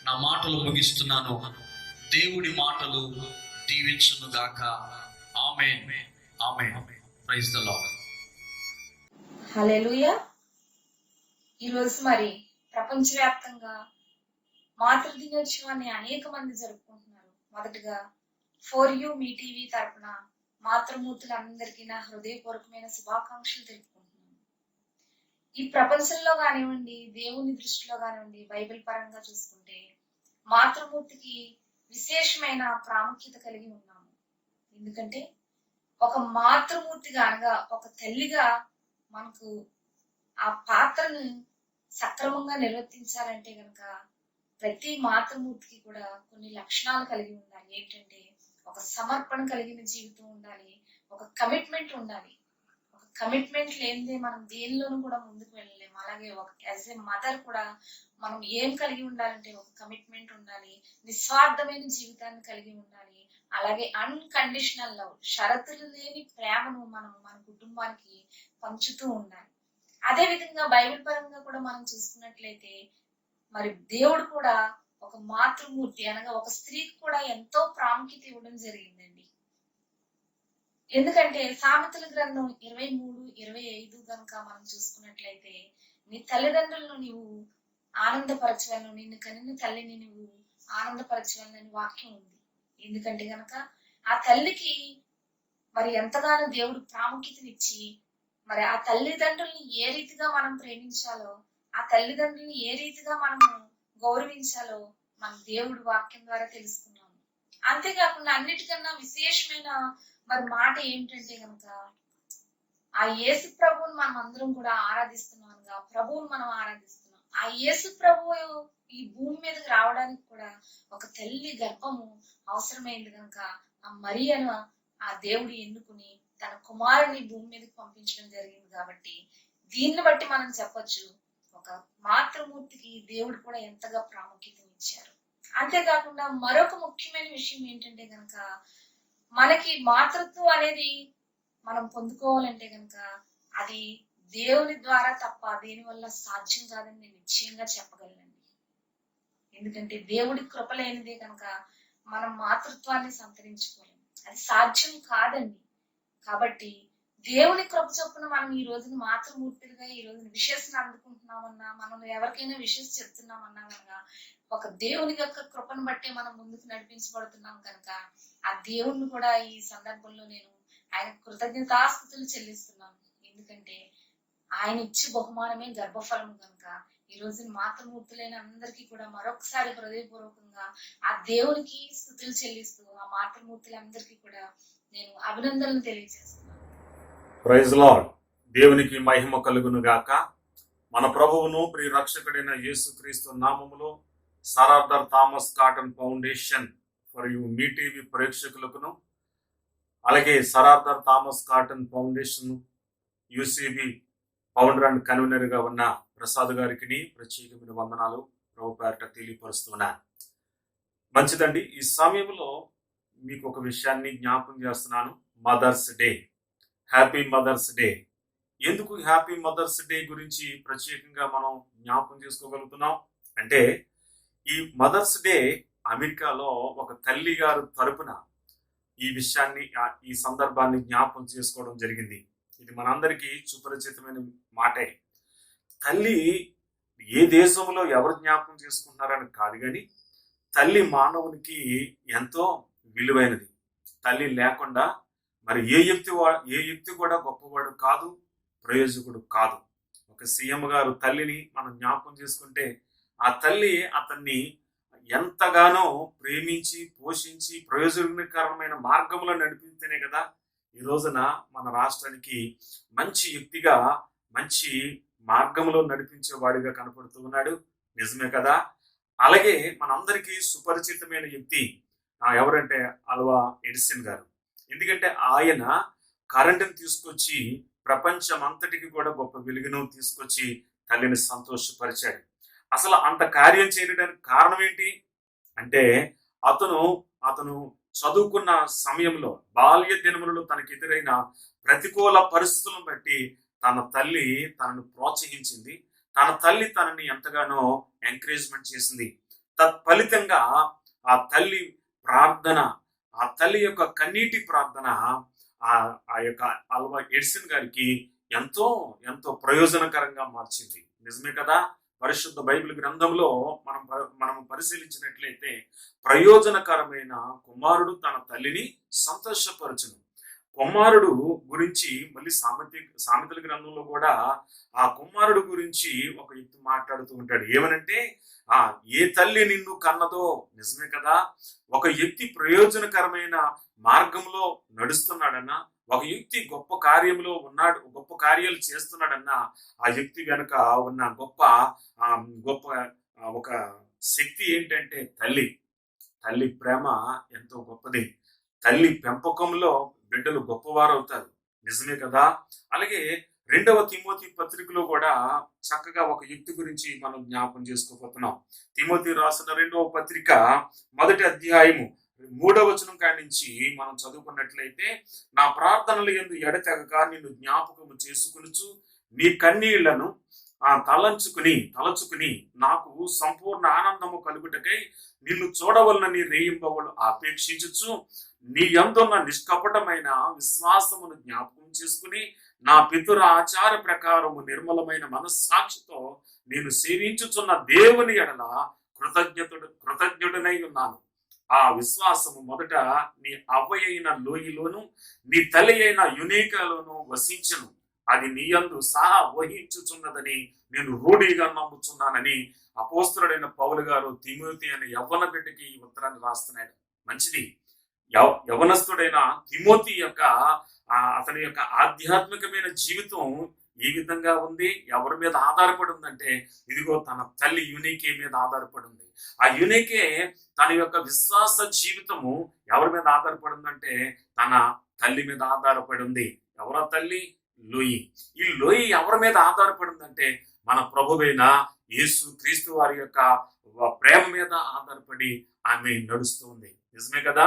నా మాటలు ముగిస్తున్నాను. దేవుడి మాటలు దీవించునుగాక. ఆమేన్, ఆమేన్. Praise the Lord. హల్లెలూయా. ఈరోజు మరి ప్రపంచవ్యాప్తంగా మాతృ దినోత్సవాన్ని అనేక మంది జరుపుకుంటున్నారు. మొదటగా ఫర్ యూ మీ టీవీ తరపున మాతృమూర్తులందరికీ నా హృదయపూర్వకమైన శుభాకాంక్షలు తెలుపుకుంటున్నాను. ఈ ప్రపంచంలో కానివ్వండి, దేవుని దృష్టిలో కానివ్వండి, బైబిల్ పరంగా చూసుకుంటే మాతృమూర్తికి విశేషమైన ప్రాముఖ్యత కలిగి ఉన్నాము. ఎందుకంటే ఒక మాతృమూర్తిగా అనగా ఒక తల్లిగా మనకు ఆ పాత్రను సక్రమంగా నిర్వర్తించాలంటే కనుక ప్రతి మాతృమూర్తికి కూడా కొన్ని లక్షణాలు కలిగి ఉండాలి. ఏంటంటే ఒక సమర్పణ కలిగిన జీవితం ఉండాలి, ఒక కమిట్మెంట్ ఉండాలి. ఒక కమిట్మెంట్ లేనిదే మనం దేనిలోనూ కూడా ముందుకు వెళ్ళలేము. అలాగే ఒక యాజ్ ఏ మదర్ కూడా మనం ఏం కలిగి ఉండాలంటే ఒక కమిట్మెంట్ ఉండాలి, నిస్వార్థమైన జీవితాన్ని కలిగి ఉండాలి. అలాగే అన్కండిషనల్ లవ్, షరతులు లేని ప్రేమను మనం మన కుటుంబానికి పంచుతూ ఉండాలి. అదే విధంగా బైబిల్ పరంగా కూడా మనం చూసుకున్నట్లయితే మరి దేవుడు కూడా ఒక మాతృమూర్తి అనగా ఒక స్త్రీకి కూడా ఎంతో ప్రాముఖ్యత ఇవ్వడం జరిగిందండి. ఎందుకంటే సామెతల గ్రంథం 23:25 కనుక మనం చూసుకున్నట్లయితే నీ తల్లిదండ్రులను నీవు ఆనందపరచవలను, నిన్ను కనిన తల్లిని నువ్వు ఆనందపరచవలని వాక్యం ఉంది. ఎందుకంటే గనక ఆ తల్లికి మరి ఎంతగానో దేవుడు ప్రాముఖ్యతనిచ్చి మరి ఆ తల్లిదండ్రుల్ని ఏ రీతిగా మనం ప్రేమించాలో, ఆ తల్లిదండ్రుల్ని ఏ రీతిగా మనము గౌరవించాలో మన దేవుడు వాక్యం ద్వారా తెలుసుకున్నాము. అంతేకాకుండా అన్నిటికన్నా విశేషమైన మరి మాట ఏంటంటే కనుక ఆ యేసు ప్రభువుని మనం అందరం కూడా ఆరాధిస్తున్నాంగా, ప్రభువుని మనం ఆరాధిస్తున్నాం. ఆ యేసు ప్రభువు ఈ భూమి మీదకి రావడానికి కూడా ఒక తల్లి గర్భము అవసరమైంది కనుక ఆ మరియను ఆ దేవుడు ఎన్నుకుని తన కుమారుని భూమి మీదకి పంపించడం జరిగింది. కాబట్టి దీన్ని బట్టి మనం చెప్పొచ్చు ఒక మాతృమూర్తికి దేవుడు కూడా ఎంతగా ప్రాముఖ్యతనిచ్చారు. అంతేకాకుండా మరొక ముఖ్యమైన విషయం ఏంటంటే కనుక మనకి మాతృత్వం అనేది మనం పొందుకోవాలంటే కనుక అది దేవుని ద్వారా తప్ప దేని వల్ల సాధ్యం కాదని నేను నిశ్చయంగా చెప్పగలనండి. ఎందుకంటే దేవుడి కృప లేనిదే కనుక మనం మాతృత్వాన్ని సంతరించుకోలేము, అది సాధ్యం కాదండి. కాబట్టి దేవుని కృప చొప్పున మనం ఈ రోజున మాతృమూర్తులుగా ఈ రోజున విషెస్ అందుకుంటున్నామన్నా, మనం ఎవరికైనా విషెస్ చెప్తున్నామన్నా కనుక ఒక దేవుని యొక్క కృపను బట్టే మనం ముందుకు నడిపించబడుతున్నాం కనుక ఆ దేవుణ్ణి కూడా ఈ సందర్భంలో నేను ఆయన కృతజ్ఞతాస్తుతులు చెల్లిస్తున్నాను. ఎందుకంటే ఆయన ఇచ్చే బహుమానమే గర్భఫలము కనుక ఈ రోజు మాతృమూర్తులైన అందరికీ కూడా మరొకసారి హృదయపూర్వకంగా ఆ దేవునికి స్తుతులు చెల్లిస్తూ ఆ మాతృమూర్తులందరికీ కూడా నేను అభినందనలు తెలియజేస్తున్నాను. Praise Lord. దేవునికి మహిమ కలుగును గాక. మన ప్రభువును ప్రియ రక్షకుడైన యేసుక్రీస్తు నామములో sir Arthur Thomas Cotton foundation for you మీ టీవీ ప్రేక్షకులకును, అలాగే sir Arthur Thomas Cotton foundation UCB founder and convener గా ఉన్న ప్రసాద్ గారికి ప్రత్యేకమైన వందనాలు ప్రభు పేరట తెలియపరుస్తున్నాను. మంచిదండి, ఈ సమయంలో మీకు ఒక విషయాన్ని జ్ఞాపకం చేస్తున్నాను. Mother's Day, happy Mother's Day. ఎందుకు హ్యాపీ మదర్స్ డే గురించి ప్రత్యేకంగా మనం జ్ఞాపకం చేసుకోగలుగుతున్నాం అంటే, ఈ మదర్స్ డే అమెరికాలో ఒక తల్లి గారు తరపున ఈ విషయాన్ని, ఈ సందర్భాన్ని జ్ఞాపకం చేసుకోవడం జరిగింది. ఇది మనందరికీ సుపరిచితమైన మాటే. తల్లి ఏ దేశంలో ఎవరు జ్ఞాపకం చేసుకుంటున్నారని కాదు, కానీ తల్లి మానవునికి ఎంతో విలువైనది. తల్లి లేకుండా మరి ఏ వ్యక్తి కూడా గొప్పవాడు కాదు, ప్రయోజకుడు కాదు. ఒక సీఎం గారు తల్లిని మనం జ్ఞాపకం చేసుకుంటే, ఆ తల్లి అతన్ని ఎంతగానో ప్రేమించి పోషించి ప్రయోజనకరమైన మార్గంలో నడిపిస్తేనే కదా ఈ రోజున మన రాష్ట్రానికి మంచి వ్యక్తిగా, మంచి మార్గంలో నడిపించేవాడిగా కనపడుతూ ఉన్నాడు. నిజమే కదా. అలాగే మనందరికీ సుపరిచితమైన వ్యక్తి ఎవరంటే ఆల్వా ఎడిసన్ గారు. ఎందుకంటే ఆయన కరెంటుని తీసుకొచ్చి ప్రపంచం అంతటికి కూడా గొప్ప వెలుగును తీసుకొచ్చి తల్లిని సంతోషపరిచాడు. అసలు అంత కార్యం చేయడానికి కారణం ఏంటి అంటే, అతను చదువుకున్న సమయంలో బాల్య దినములలో తనకు ఎదురైన ప్రతికూల పరిస్థితులను బట్టి తన తల్లి తనను ప్రోత్సహించింది. తన తల్లి తనని ఎంతగానో ఎంకరేజ్మెంట్ చేసింది. తత్ఫలితంగా ఆ తల్లి ప్రార్థన, ఆ తల్లి యొక్క కన్నీటి ప్రార్థన ఆ యొక్క ఆల్వా ఎడిసన్ గారికి ఎంతో ఎంతో ప్రయోజనకరంగా మార్చింది. నిజమే కదా. పరిశుద్ధ బైబిల్ గ్రంథంలో మనం పరిశీలించినట్లయితే, ప్రయోజనకరమైన కుమారుడు తన తల్లిని సంతోషపరచును. కుమారుడు గురించి మళ్ళీ సామెతల గ్రంథంలో కూడా ఆ కుమారుడు గురించి ఒక వ్యక్తి మాట్లాడుతూ ఉంటాడు. ఏమనంటే, ఏ తల్లి నిన్ను కన్నదో. నిజమే కదా. ఒక వ్యక్తి ప్రయోజనకరమైన మార్గంలో నడుస్తున్నాడన్నా, ఒక వ్యక్తి గొప్ప కార్యంలో ఉన్నాడు, గొప్ప కార్యాలు చేస్తున్నాడన్నా, ఆ వ్యక్తి వెనుక ఉన్న గొప్ప ఒక శక్తి ఏంటంటే తల్లి ప్రేమ ఎంతో గొప్పది. తల్లి పెంపకంలో బిడ్డలు గొప్పవారు అవుతారు. నిజమే కదా. అలాగే 2వ తిమోతి పత్రికలో కూడా చక్కగా ఒక వ్యక్తి గురించి మనం జ్ఞాపకం చేసుకోబోతున్నాం. తిమోతి రాసిన 2వ పత్రిక 1వ అధ్యాయము 3వ వచనం కాడి నుంచి మనం చదువుకున్నట్లయితే, నా ప్రార్థనలు యందు ఎడతెగక నిన్ను జ్ఞాపకము చేసుకొనుచు నీ కన్నీళ్లను తలచుకుని నాకు సంపూర్ణ ఆనందము కలుగుటకై నిన్ను చూడవలనని రేయింబవలు ఆపేక్షించుచు నీ యందున్న నిష్కపటమైన విశ్వాసమును జ్ఞాపకం చేసుకుని నా పితుర ఆచార ప్రకారము నిర్మలమైన మనస్సాక్షితో నేను సేవించుచున్న దేవుని ఎడల కృతజ్ఞుడనై ఉన్నాను. ఆ విశ్వాసము మొదట నీ అవ్వయైన లోయలోను నీ తల్లి అయిన యునేకలోను వసించను. అది నీ యందు సహా వహించుచున్నదని నేను రూఢిగా నమ్ముచున్నానని అపోస్తలుడైన పౌలు గారు తిమోతి అనే యవ్వన బిడ్డకి ఈ ఉత్తరాన్ని రాస్తున్నాడు. మంచిది. యవనస్తుడైన తిమోతి యొక్క అతని యొక్క ఆధ్యాత్మికమైన జీవితం ఏ విధంగా ఉంది, ఎవరి మీద ఆధారపడి ఉందంటే, ఇదిగో తన తల్లి యునికే మీద ఆధారపడి ఉంది. ఆ యునికే తన యొక్క విశ్వాస జీవితము ఎవరి మీద ఆధారపడి ఉందంటే, తన తల్లి మీద ఆధారపడి ఉంది. ఎవరో తల్లి? లోయి. ఈ లోయి ఎవరి మీద ఆధారపడి ఉందంటే, మన ప్రభువైన యేసు క్రీస్తు వారి యొక్క ప్రేమ మీద ఆధారపడి ఆమె నడుస్తూ ఉంది. నిజమే కదా.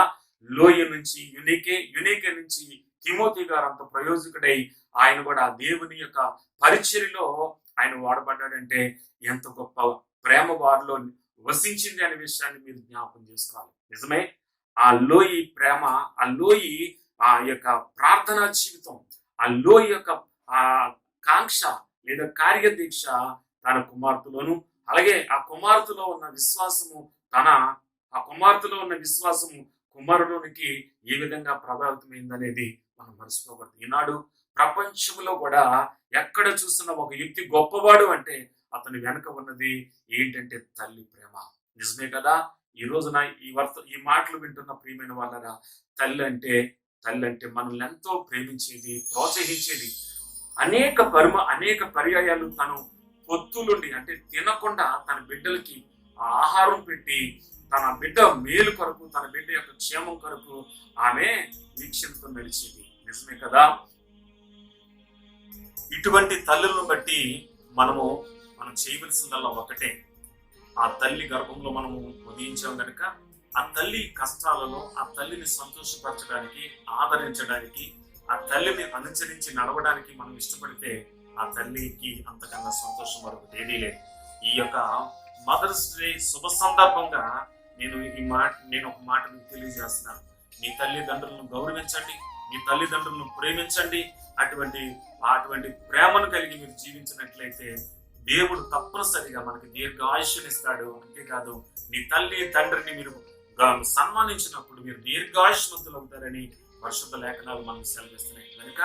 లోయ నుంచి యునికే నుంచి తిమోతి గారు అంత ప్రయోజకుడై ఆయన కూడా దేవుని యొక్క పరిచర్యలో ఆయన వాడబడ్డాడంటే ఎంత గొప్ప ప్రేమ వారిలో వసించింది అనే విషయాన్ని మీరు జ్ఞాపకం చేసుకోవాలి. నిజమే. ఆ లోయి ప్రేమ, ఆ లోయి ఆ యొక్క ప్రార్థనా జీవితం, ఆ లోయి యొక్క కాంక్ష లేదా కార్యదీక్ష తన కుమార్తెలోను, అలాగే ఆ కుమార్తెలో ఉన్న విశ్వాసము కుమారులోనికి ఏ విధంగా ప్రభావితమైందనేది మనం మర్చిపోకూడదు. ఈనాడు ప్రపంచంలో కూడా ఎక్కడ చూస్తున్న ఒక వ్యక్తి గొప్పవాడు అంటే అతని వెనక ఉన్నది ఏంటంటే తల్లి ప్రేమ. నిజమే కదా? ఈ రోజున ఈ మాటలు వింటున్న ప్రియమైన వాళ్ళరా, తల్లి అంటే మనల్ని ఎంతో ప్రేమించేది, ప్రోత్సహించేది. అనేక పర్యాయాలు తను పొత్తులుండి అంటే తినకుండా తన బిడ్డలకి ఆహారం పెట్టి తన బిడ్డ మేలు కొరకు, తన బిడ్డ యొక్క క్షేమం కొరకు ఆమె వీక్షణతో నడిచేది. నిజమే కదా? ఇటువంటి తల్లులను బట్టి మనం చేయవలసిందల్లా ఒకటే, ఆ తల్లి గర్భంలో మనము ఉదయించాం కనుక ఆ తల్లి కష్టాలలో ఆ తల్లిని సంతోషపరచడానికి, ఆదరించడానికి, ఆ తల్లిని అనుసరించి నడవడానికి మనం ఇష్టపడితే ఆ తల్లికి అంతకన్నా సంతోషం మరొకటి ఏదీ లేదు. ఈ యొక్క మదర్స్ డే శుభ సందర్భంగా నేను ఒక మాట మీకు తెలియజేస్తున్నాను. మీ తల్లిదండ్రులను గౌరవించండి, మీ తల్లిదండ్రులను ప్రేమించండి. అటువంటి ప్రేమను కలిగి మీరు జీవించినట్లయితే దేవుడు తప్పనిసరిగా మనకి దీర్ఘాయుష్యనిస్తాడు. అంతేకాదు, మీ తల్లి తండ్రిని మీరు సన్మానించినప్పుడు మీరు దీర్ఘాయుష్మంతులు అవుతారని పరిశుద్ధ లేఖనాలు మనకు సెలవిస్తున్నాయి. కనుక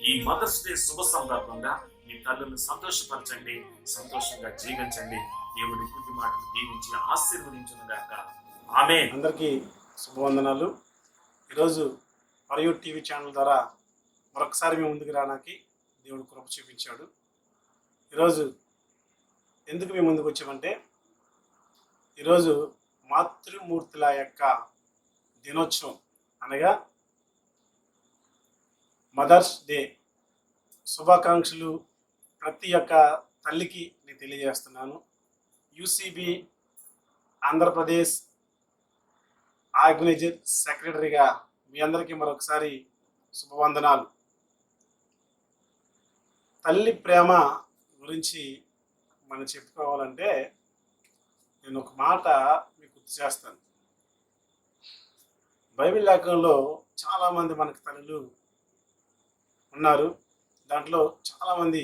ఈ మదర్స్ డే శుభ సందర్భంగా మీ తల్లులను సంతోషపరచండి, సంతోషంగా జీవించండి. దేవుడి కొద్ది మాటలు దీవించి ఆశీర్వదించునుగాక. ఆమేన్. అందరికీ శుభవందనాలు. ఈరోజు మరియు టీవీ ఛానల్ ద్వారా మరొకసారి మేము ముందుకు రావడానికి దేవుడు కృప చూపించాడు. ఈరోజు ఎందుకు మేము ముందుకు వచ్చామంటే, ఈరోజు మాతృమూర్తుల యొక్క దినోత్సవం అనగా మదర్స్ డే శుభాకాంక్షలు ప్రతి ఒక్క తల్లికి నేను తెలియజేస్తున్నాను. యూసీబీ ఆంధ్రప్రదేశ్ ఆర్గనైజర్ సెక్రటరీగా మీ అందరికీ మరొకసారి శుభవందనాలు. తల్లి ప్రేమ గురించి మనం చెప్పుకోవాలంటే నేను ఒక మాట మీకు గుర్తు చేస్తాను. బైబిల్ లేఖనంలో చాలామంది మనకు తల్లులు ఉన్నారు. దాంట్లో చాలామంది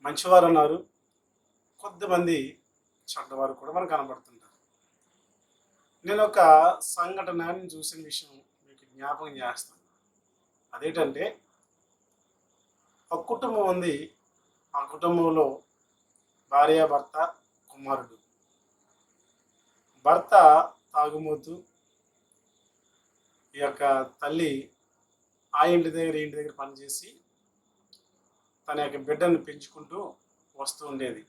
మంచివారు ఉన్నారు, కొద్దిమంది చెడ్డవారు కూడా మనకు కనబడుతుంటారు. నేను ఒక సంఘటనని చూసిన విషయం మీకు జ్ఞాపకం చేస్తాను. అదేంటంటే, ఒక కుటుంబం ఉంది. ఆ కుటుంబంలో భార్య, భర్త, కుమారుడు. భర్త తాగుమోతూ, ఈ యొక్క తల్లి ఆ ఇంటి దగ్గర పనిచేసి తన యొక్క బిడ్డను పెంచుకుంటూ వస్తూ ఉండేది.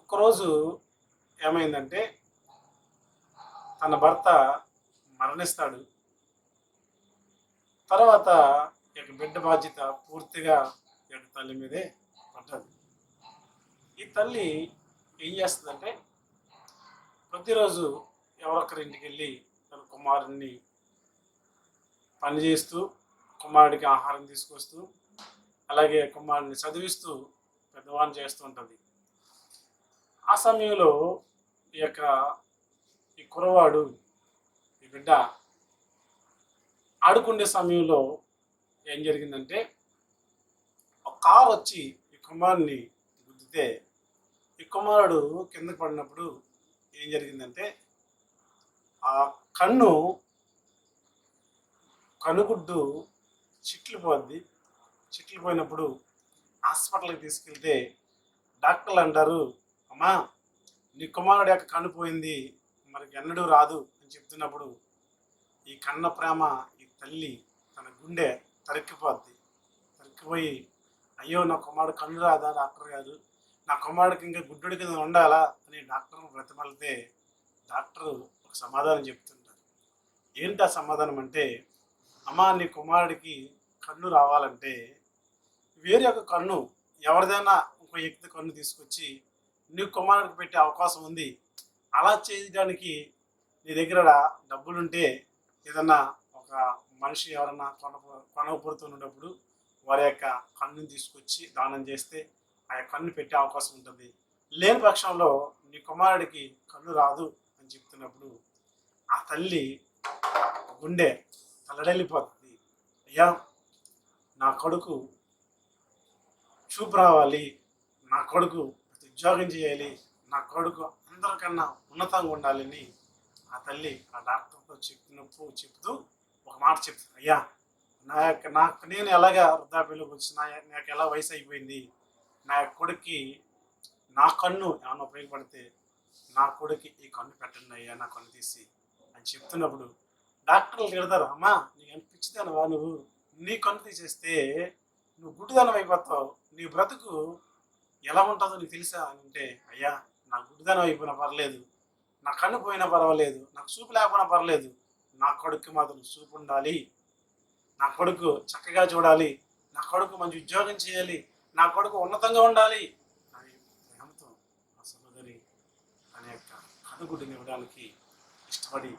ఒకరోజు ఏమైందంటే, తన భర్త మరణిస్తాడు. తర్వాత ఈ యొక్క బిడ్డ బాధ్యత పూర్తిగా ఈ యొక్క తల్లి మీదే పడ్డది. ఈ తల్లి ఏం చేస్తుందంటే, ప్రతిరోజు ఎవరొకరి ఇంటికి వెళ్ళి తన కుమారుడిని పనిచేస్తూ, కుమారుడికి ఆహారం తీసుకొస్తూ, అలాగే కుమారుడిని చదివిస్తూ పెద్దవాడిని చేస్తూ ఉంటుంది. ఆ సమయంలో ఈ కుర్రవాడు, ఈ బిడ్డ ఆడుకునే సమయంలో ఏం జరిగిందంటే, ఒక కారు వచ్చి ఈ కుమారుడిని గుద్దితే ఈ కుమారుడు కింద పడినప్పుడు ఏం జరిగిందంటే, ఆ కనుగుడ్డు చిట్లిపోద్ది. చిట్లిపోయినప్పుడు హాస్పిటల్కి తీసుకెళ్తే డాక్టర్లు అంటారు, అమ్మా నీ కుమారుడు యొక్క కన్ను పోయింది, మనకి ఎన్నడూ రాదు అని చెప్తున్నప్పుడు ఈ కన్న ప్రేమ, ఈ తల్లి తన గుండె తరిక్కిపోయి, అయ్యో నా కుమారుడు కన్ను రాదా డాక్టర్ గారు, నా కుమారుడికి ఇంకా గుడ్డుడి కింద ఉండాలా అని డాక్టర్ను బ్రతిమలితే డాక్టరు ఒక సమాధానం చెప్తుంటారు. ఏంటి ఆ సమాధానం అంటే, అమ్మా నీ కుమారుడికి కన్ను రావాలంటే వేరే ఒక కన్ను ఎవరిదైనా ఇంకో వ్యక్తి కన్ను తీసుకొచ్చి నీ కుమారుడికి పెట్టే అవకాశం ఉంది. అలా చేయడానికి నీ దగ్గర డబ్బులుంటే ఏదన్నా ఒక మనిషి ఎవరన్నా కొనపడుతున్నప్పుడు వారి యొక్క కన్నుని తీసుకొచ్చి దానం చేస్తే ఆ కన్ను పెట్టే అవకాశం ఉంటుంది. లేని పక్షంలో నీ కుమారుడికి కన్ను రాదు అని చెప్తున్నప్పుడు ఆ తల్లి గుండె తల్లడెళ్ళిపోతుంది. అయ్యా నా కొడుకు చూపు రావాలి, నా కొడుకు ఉద్యోగం చేయాలి, నా కొడుకు అందరికన్నా ఉన్నతంగా ఉండాలని ఆ తల్లి ఆ డాక్టర్తో చెప్తూ ఒక మాట చెప్తుంది. అయ్యా నాకు నేను ఎలాగా వృద్ధాప్యంలోకి వచ్చి నాకు ఎలా వయసు అయిపోయింది, నా కొడుక్కి నా కన్ను ఏమన్నా ఉపయోగపడితే నా కొడుక్కి ఈ కన్ను పెట్టండి అయ్యా, నా కన్ను తీసి అని చెప్తున్నప్పుడు డాక్టర్లు తిడతారు, అమ్మా నీకు అనిపించిందనవా, నువ్వు నీ కన్ను తీసేస్తే నువ్వు గుడ్డిదానం అయిపోతావు, నీ బ్రతుకు ఎలా ఉంటుందో నీకు తెలుసా అని అంటే, అయ్యా నా గుడ్డిదానం అయిపోయినా పర్లేదు, నా కన్ను పోయినా పర్వాలేదు, నాకు చూపు లేకపోయినా పర్లేదు, నా కొడుక్కి మాత్రం చూపు ఉండాలి, నా కొడుకు చక్కగా చూడాలి, నా కొడుకు మంచి ఉద్యోగం చేయాలి, నా కొడుకు ఉన్నతంగా ఉండాలి అని ప్రేమతో ఆ సహోదరి తన యొక్క కనుగుడ్డుని ఇవ్వడానికి ఇష్టపడి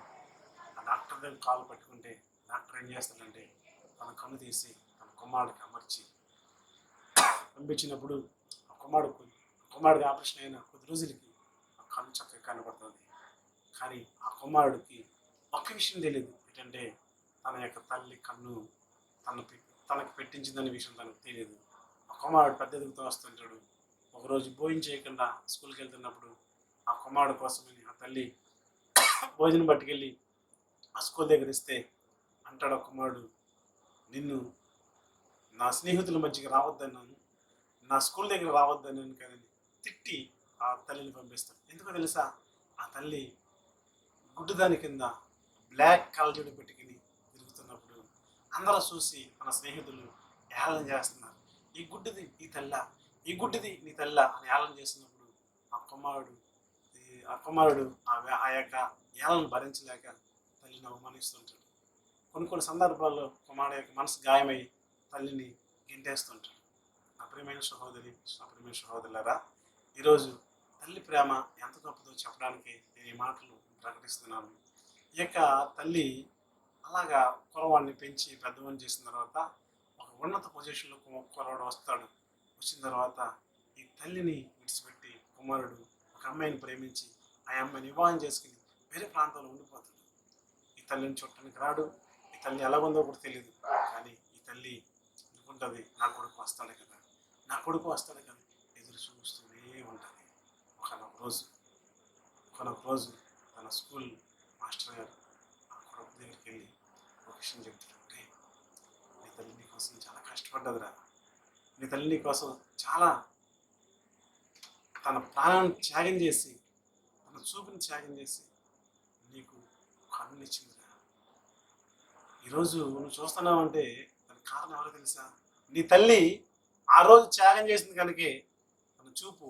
ఆ డాక్టర్ దగ్గర కాలు పట్టుకుంటే డాక్టర్ ఏం చేస్తాడంటే తన కన్ను తీసి తన కుమారుడికి అమర్చి పంపించినప్పుడు ఆ కుమారుడికి ఆపరేషన్ అయిన కొద్ది రోజులకి ఆ కన్ను చక్కగా కనబడుతుంది. కానీ ఆ కుమారుడికి ఒక్క విషయం తెలియదు, ఏంటంటే తన యొక్క తల్లి కన్ను తనకు పెట్టించిందనే విషయం తనకు తెలియదు. ఆ కుమారుడు పెద్ద ఎదుగుతూ వస్తుంటాడు. ఒకరోజు భోజనం చేయకుండా స్కూల్కి వెళ్తున్నప్పుడు ఆ కుమారుడు కోసమని ఆ తల్లి భోజనం పట్టుకెళ్ళి ఆ స్కూల్ దగ్గర ఇస్తే అంటాడు ఆ కుమారుడు, నిన్ను నా స్నేహితుల మధ్యకి రావద్దన్నాను, నా స్కూల్ దగ్గర రావద్దన్నాను కానీ తిట్టి ఆ తల్లిని పంపిస్తాడు. ఎందుకో తెలుసా, ఆ తల్లి గుడ్డుదాని కింద బ్లాక్ కళ్ళజోడు పెట్టుకుని తిరుగుతున్నప్పుడు అందరూ చూసి మన స్నేహితులు ఏళన చేస్తున్నారు, ఈ గుడ్డిది నీ తెల్ల, ఈ గుడ్డిది నీ తెల్ల అని ఏళన చేస్తున్నప్పుడు ఆ కుమారుడు ఆ యొక్క ఏళను భరించలేక తల్లిని అవమానిస్తుంటాడు. కొన్ని సందర్భాల్లో కుమారుడు యొక్క మనసు గాయమై తల్లిని గెంటేస్తుంటాడు. నా ప్రియమైన సహోదరులారా, ఈరోజు తల్లి ప్రేమ ఎంత గొప్పదో చెప్పడానికి నేను ఈ మాటలు ప్రకటిస్తున్నాను. ఈ యొక్క తల్లి అలాగా కురవాడిని పెంచి పెద్దవాడిని చేసిన తర్వాత ఒక ఉన్నత పొజిషన్లో కురవాడు వస్తాడు. వచ్చిన తర్వాత ఈ తల్లిని విడిచిపెట్టి కుమారుడు ఒక అమ్మాయిని ప్రేమించి ఆ అమ్మాయిని వివాహం చేసుకుని వేరే ప్రాంతంలో ఉండిపోతాడు. ఈ తల్లిని చూడటానికి రాడు, ఈ తల్లి ఎలా ఉందో కూడా తెలియదు. కానీ ఈ తల్లి అనుకుంటుంది, నా కొడుకు వస్తాడు కదా, నా కొడుకు వస్తాడు కదా, ఎదురు చూస్తూనే ఉంటుంది. ఒకనొక రోజు తన స్కూల్ మాస్టర్ గారు ఆ కొడుకు దగ్గరికి వెళ్ళి ఒక విషయం చెప్తాడంటే, నీ తల్లి నీ కోసం చాలా కష్టపడ్డదిరా, నీ తల్లి నీ కోసం చాలా తన ప్రాణాన్ని త్యాగం చేసి, తన చూపుని త్యాగం చేసి నీకు కన్నునిచ్చిందిరా. ఈరోజు నువ్వు చూస్తున్నావంటే దానికి కారణం ఎవరో తెలుసా, నీ తల్లి ఆ రోజు త్యాగం చేసింది కనుకే తన చూపు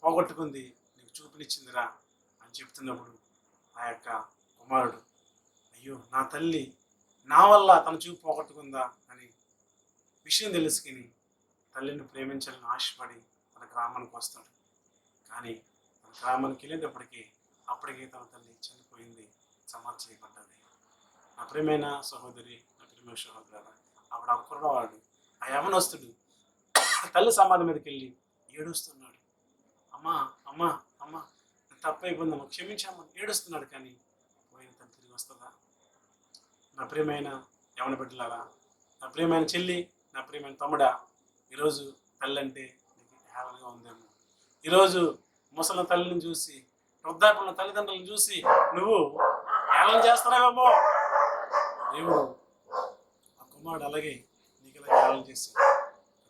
పోగొట్టుకుంది, నీకు చూపునిచ్చిందిరా అని చెప్తున్నప్పుడు ఆ యొక్క కుమారుడు, అయ్యో నా తల్లి నా వల్ల తన చూపు పోగొట్టుకుందా అని విషయం తెలుసుకుని తల్లిని ప్రేమించాలని ఆశపడి తన గ్రామానికి వస్తాడు. కానీ తన గ్రామానికి వెళ్ళేటప్పటికీ అప్పటికే తన తల్లి చనిపోయింది, సమాధి చేయబడ్డది. నా ప్రియమైన సహోదరి, నా ప్రియమైన సహోదరులారా, అప్పుడు ఆ కుర్రవాడు, ఆ యవనస్తుడు తల్లి సమాధి మీదకి వెళ్ళి ఏడుస్తున్నాడు. అమ్మా అమ్మా అమ్మా తప్పైపోయిందమ్మా, క్షమించామని ఏడుస్తున్నాడు. కానీ పోయిన తల్లి తిరిగి వస్తుందా? నా ప్రియమైన యవన బిడ్డలారా, నా ప్రియమైన చెల్లి, నా ప్రియమైన తమ్ముడా, ఈరోజు తల్లి అంటే నీకు హేళనగా ఉందేమో. ఈరోజు ముసలి తల్లిని చూసి, వృద్ధాప్యంలో తల్లిదండ్రులను చూసి నువ్వు హేళన చేస్తున్నావేమో. దేవుడు ఆ కుమారుడు అలాగే నీకు ఇలా హేళన చేసి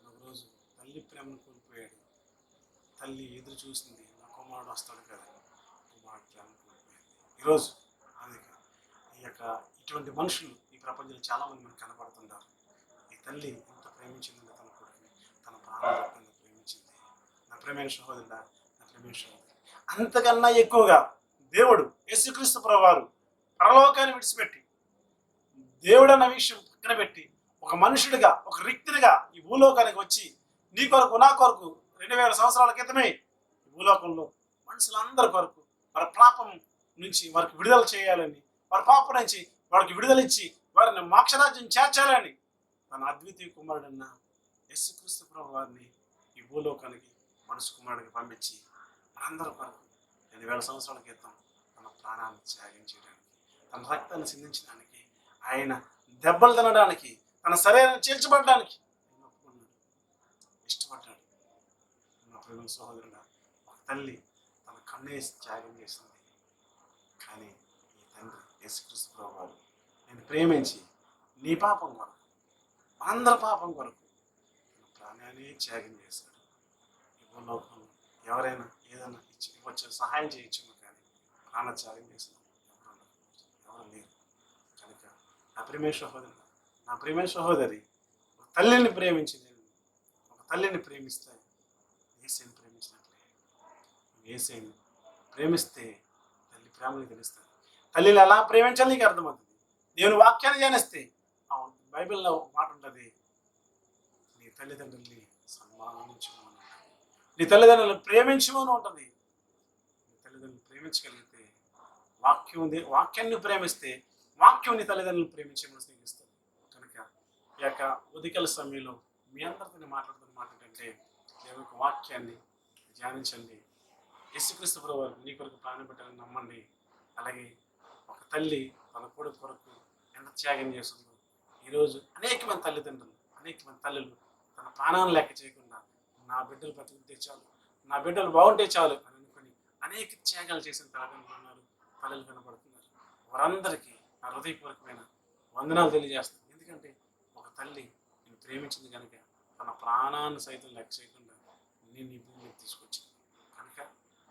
ఒకరోజు తల్లి ప్రేమను కోల్పోయాడు. తల్లి ఎదురు చూసింది, నా కుమారుడు వస్తాడు కదా, కుమారుడు ప్రేమను కోల్పోయాడు. ఈరోజు ఈ యొక్క ఇటువంటి మనుషులు ఈ ప్రపంచంలో చాలామంది మనకు కనపడుతుంటారు. ఈ తల్లి ఎంత ప్రేమించిందంటే తన కొడుకుని తన ప్రాణం ప్రేమించింది. నా ప్రియమైన సహోదరుడా, నా ప్రియమైన సహోదరు, అంతకన్నా ఎక్కువగా దేవుడు యేసుక్రీస్తు ప్రభువారు పరలోకాన్ని విడిచిపెట్టి దేవుడు అన్న విషయం పక్కన పెట్టి ఒక మనుషుడిగా, ఒక రిక్తునిగా ఈ భూలోకానికి వచ్చి నీ కొరకు నా కొరకు 2000 సంవత్సరాల క్రితమే ఈ భూలోకంలో మనుషులందరి కొరకు వారి పాపం నుంచి వారికి విడుదల చేయాలని, వారి పాపం నుంచి వారికి విడుదల ఇచ్చి వారిని మోక్షరాజ్యం చేర్చాలని తన అద్వితీయ కుమారుడన్న యేసుక్రీస్తు ప్రభు వారిని ఈ భూలోకానికి మనుషు కుమారుడికి పంపించి మనందరి కొరకు 2000 సంవత్సరాల క్రితం తన ప్రాణాన్ని త్యాగం చేయడానికి, తన రక్తాన్ని సిందించడానికి, ఆయన దెబ్బలు తినడానికి, తన శరీరాన్ని చీల్చబడడానికి ఆయన ఒప్పుకున్నాడు, ఇష్టపడ్డాడు. నా ప్రియమైన సహోదరుడా, ఒక తల్లి తన కన్నేసి త్యాగం చేసింది. కానీ ఈ తండ్రి యేసుక్రీస్తు ప్రభువారు నేను ప్రేమించి నీ పాపం కొరకు, మనందరి పాపం కొరకు తన ప్రాణాన్ని త్యాగం చేశాడు. ఈ భూలోకంలో ఎవరైనా ఏదైనా ఇవ్వచ్చు, సహాయం చేయొచ్చు, కానీ ప్రాణ త్యాగం చేసిన ఎవరు లేరు. కనుక నా ప్రియమైన సహోదరు, నా ప్రియమైన సహోదరి, ఒక తల్లిని ప్రేమించింది, ఒక తల్లిని ప్రేమిస్తే యేసుని ప్రేమించినట్లే. యేసుని ప్రేమిస్తే తల్లి ప్రేమని తెలుస్తుంది. తల్లిని ఎలా ప్రేమించాలి నీకు అర్థమవుతుంది. దేవుని వాక్యాన్ని ధ్యానిస్తే బైబిల్లో ఒక మాట ఉంటుంది, నీ తల్లిదండ్రుల్ని సన్మానించమని, నీ తల్లిదండ్రులను ప్రేమించమని ఉంటుంది. నీ తల్లిదండ్రులు ప్రేమించగలిగితే వాక్యాన్ని ప్రేమిస్తే వాక్యం నీ తల్లిదండ్రులను ప్రేమించమని స్నేహిస్తుంది. కనుక ఈ యొక్క ఉదయకాల సమయంలో మీ అందరితో మాట్లాడుతున్న మాట ఏంటంటే, దేవుని యొక్క వాక్యాన్ని ధ్యానించండి. యేసుక్రీస్తు ప్రభువు నీ కొరకు ప్రాణం పెట్టాలని నమ్మండి. అలాగే ఒక తల్లి తన కొడుకు కొరకు ఎంత త్యాగం చేస్తుందో, ఈరోజు అనేక మంది తల్లిదండ్రులు, అనేక మంది తల్లులు తన ప్రాణాలను లెక్క చేయకుండా నా బిడ్డలు బతికితే చాలు, నా బిడ్డలు బాగుంటే చాలు అని అనుకుని అనేక త్యాగాలు చేసిన తల్లిదండ్రులు ఉన్నారు, తల్లులు కనబడుతున్నారు. వారందరికీ నా హృదయపూర్వకమైన వందనాలు తెలియజేస్తాను. ఎందుకంటే ఒక తల్లి నేను ప్రేమించింది కనుక తన ప్రాణాన్ని సైతం లెక్క చేయకుండా నేను ఈ భూమికి తీసుకొచ్చింది. కనుక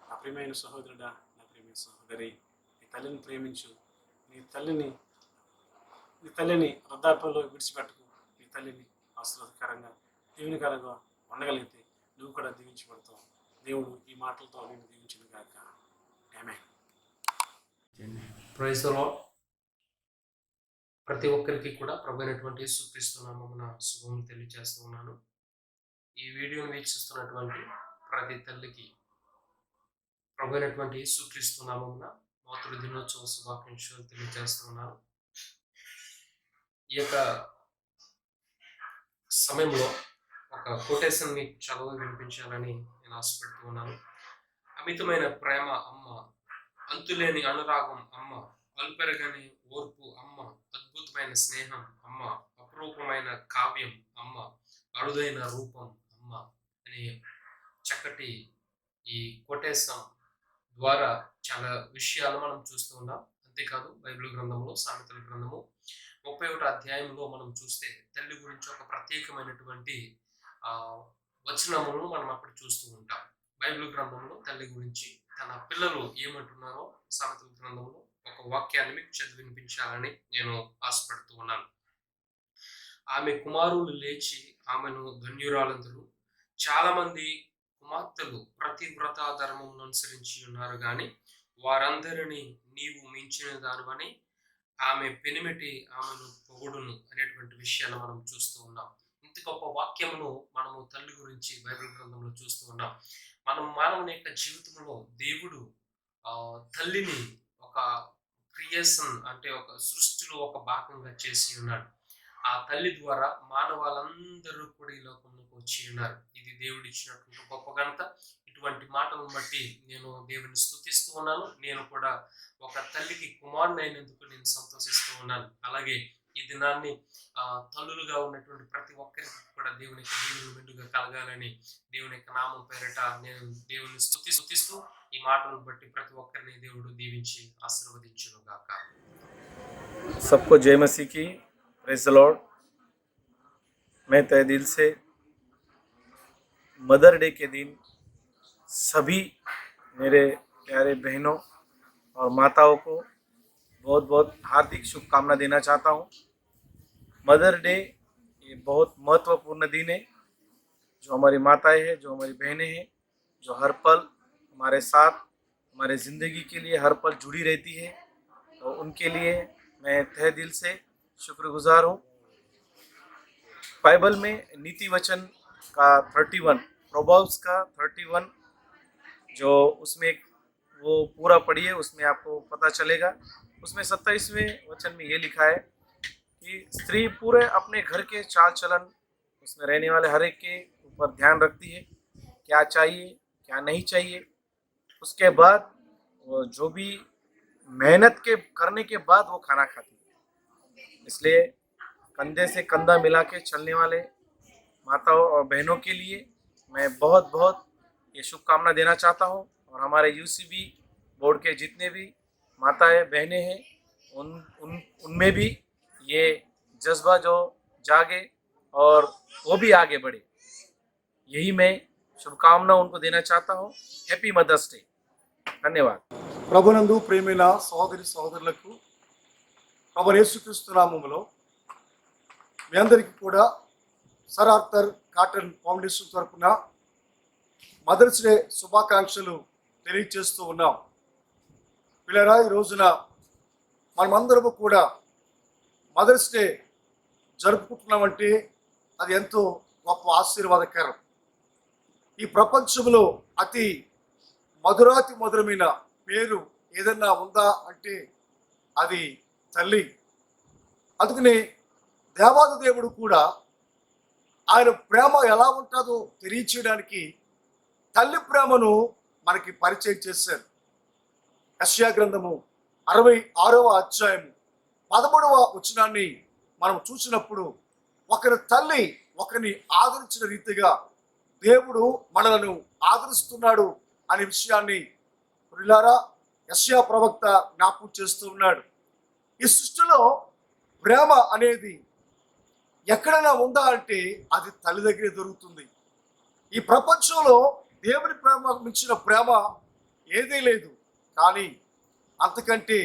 నా ప్రియమైన సహోదరుడా, నా ప్రియమైన సహోదరి, నీ తల్లిని ప్రేమించు. నీ తల్లిని వృద్ధాప్యంలో విడిచిపెట్టుకు. నీ తల్లిని ఆశీర్వాదకరంగా దీవెనకరంగా ఉండగలిగితే నువ్వు కూడా దీవించబడతావు. దేవుడు ఈ మాటలతో నేను దీవించిన గాక. ఆమేన్. Praise the Lord. ప్రతి ఒక్కరికి కూడా ప్రభు అయినటువంటి యేసుక్రీస్తు నామమున శుభములు తెలియజేస్తూ ఉన్నాను. ఈ వీడియోను వీక్షిస్తున్నటువంటి ప్రతి తల్లికి ప్రభు అయినటువంటి యేసుక్రీస్తు నామమున మాతృ దినోత్సవ శుభాకాంక్షలు తెలియజేస్తూ ఉన్నాను. ఈ యొక్క సమయంలో ఒక కొటేషన్ మీకు చదువు వినిపించాలని నేను ఆశపడుతూ ఉన్నాను. అమితమైన ప్రేమ అమ్మ, అంతులేని అనురాగం అమ్మ, అల్పెరగని ఓర్పు అమ్మ, అద్భుతమైన స్నేహం అమ్మ, అపురూపమైన కావ్యం అమ్మ, అరుదైన రూపం అమ్మ అనే చక్కటి ఈ కొటేషన్ ద్వారా చాలా విషయాలు మనం చూస్తూ ఉన్నాం. అంతేకాదు బైబిల్ గ్రంథంలో సామెతల గ్రంథము 31వ అధ్యాయంలో మనం చూస్తే తల్లి గురించి ఒక ప్రత్యేకమైనటువంటి వచనములను మనం అక్కడ చూస్తూ ఉంటాం. బైబిల్ గ్రంథంలో తల్లి గురించి తన పిల్లలు ఏమంటున్నారో సామెతల గ్రంథంలో ఒక వాక్యాన్ని మీకు చదివి వినిపించాలని నేను ఆశపడుతూ ఉన్నాను. ఆమె కుమారులు లేచి ఆమెను ధన్యురాలందరూ, చాలా మంది కుమార్తెలు ప్రతివ్రత ధర్మమును అనుసరించి ఉన్నారు, కానీ వారందరినీ నీవు మించిన దానివని ఆమె పెనిమిటి ఆమెను పొగుడును అనేటువంటి విషయాన్ని మనం చూస్తూ ఉన్నాం. ఇంత గొప్ప వాక్యమును మనము తల్లి గురించి బైబిల్ గ్రంథంలో చూస్తూ ఉన్నాం. మనం మానవుని యొక్క జీవితంలో దేవుడు తల్లిని ఒక క్రియేషన్ అంటే ఒక సృష్టిలో ఒక భాగంగా చేసి ఉన్నాడు. ఆ తల్లి ద్వారా మానవాళ్ళందరూ కూడా ఈ లోకంలోకి వచ్చి ఉన్నారు. ఇది దేవుడు ఇచ్చినటువంటి గొప్ప ఘనత. ఇటువంటి మాటలను బట్టి నేను దేవుని స్తుతిస్తూ ఉన్నాను. నేను కూడా ఒక తల్లికి కుమారుని అయినందుకు నేను సంతోషిస్తూ ఉన్నాను. అలాగే ఈ దినాన్ని తల్లులుగా ఉన్నటువంటి ప్రతి ఒక్కరికి కూడా దేవుని యొక్క దీవెనలు మెండుగా కలగాలని దేవుని యొక్క నామం పేరిట నేను దేవుని స్తుతిస్తూ ఈ మాటలను బట్టి ప్రతి ఒక్కరిని దేవుడు దీవించి ఆశీర్వదించును గాక. सबको जय मसीह की, प्रेज द लॉर्ड। मैं तहे दिल से मदर डे के दिन सभी मेरे प्यारे बहनों और माताओं को बहुत बहुत हार्दिक शुभकामना देना चाहता हूँ। मदर डे ये बहुत महत्वपूर्ण दिन है। जो हमारी माताएं हैं, जो हमारी बहनें हैं, जो हर पल हमारे साथ हमारे ज़िंदगी के लिए हर पल जुड़ी रहती है, तो उनके लिए मैं तहे दिल से शुक्रगुजार हूँ। बाइबल में नीति वचन का 31, प्रोवर्ब्स का 31 जो उसमें वो पूरा पढ़िए, उसमें आपको पता चलेगा। उसमें 27वें वचन में ये लिखा है कि स्त्री पूरे अपने घर के चाल चलन, उसमें रहने वाले हर एक के ऊपर ध्यान रखती है, क्या चाहिए क्या नहीं चाहिए। उसके बाद वो जो भी मेहनत के करने के बाद वो खाना खाती है। इसलिए कंधे से कंधा मिला के चलने वाले माताओं और बहनों के लिए मैं बहुत बहुत ये शुभकामना देना चाहता हूँ। और हमारे यूसीबी बोर्ड के जितने भी माताएं बहनें हैं उनमें भी ये जज्बा जो जागे और वो भी आगे बढ़े, यही मैं शुभकामना उनको देना चाहता हूँ। Happy Mother's Day. धन्यवाद। ప్రభునందు ప్రేమైన సహోదరి సహోదరులకు ప్రభు యేసుక్రీస్తు నామములో మీ అందరికీ కూడా సర్ ఆర్థర్ కాటన్ ఫౌండేషన్ తరపున మదర్స్ డే శుభాకాంక్షలు తెలియజేస్తూ ఉన్నాం. పిల్లరా, ఈ రోజున మనమందరము కూడా మదర్స్ డే జరుపుకుంటున్నామంటే అది ఎంతో గొప్ప ఆశీర్వాదకరం. ఈ ప్రపంచంలో అతి మధురాతి మధురమైన పేరు ఏదన్నా ఉందా అంటే అది తల్లి. అందుకని దేవాది దేవుడు కూడా ఆయన ప్రేమ ఎలా ఉంటుందో తెలియచేయడానికి తల్లి ప్రేమను మనకి పరిచయం చేశారు. యెషయా గ్రంథము 66వ అధ్యాయము 13వ వచనాన్ని మనం చూసినప్పుడు ఒకరి తల్లి ఒకరిని ఆదరించిన రీతిగా దేవుడు మనలను ఆదరిస్తున్నాడు అనే విషయాన్ని ప్రియులారా యెషయా ప్రవక్త జ్ఞాపకం చేస్తూ ఉన్నాడు. ఈ సృష్టిలో ప్రేమ అనేది ఎక్కడైనా ఉందా అంటే అది తల్లి దగ్గరే దొరుకుతుంది. ఈ ప్రపంచంలో దేవుని ప్రేమ మించిన ప్రేమ ఏదీ లేదు. కానీ అంతకంటే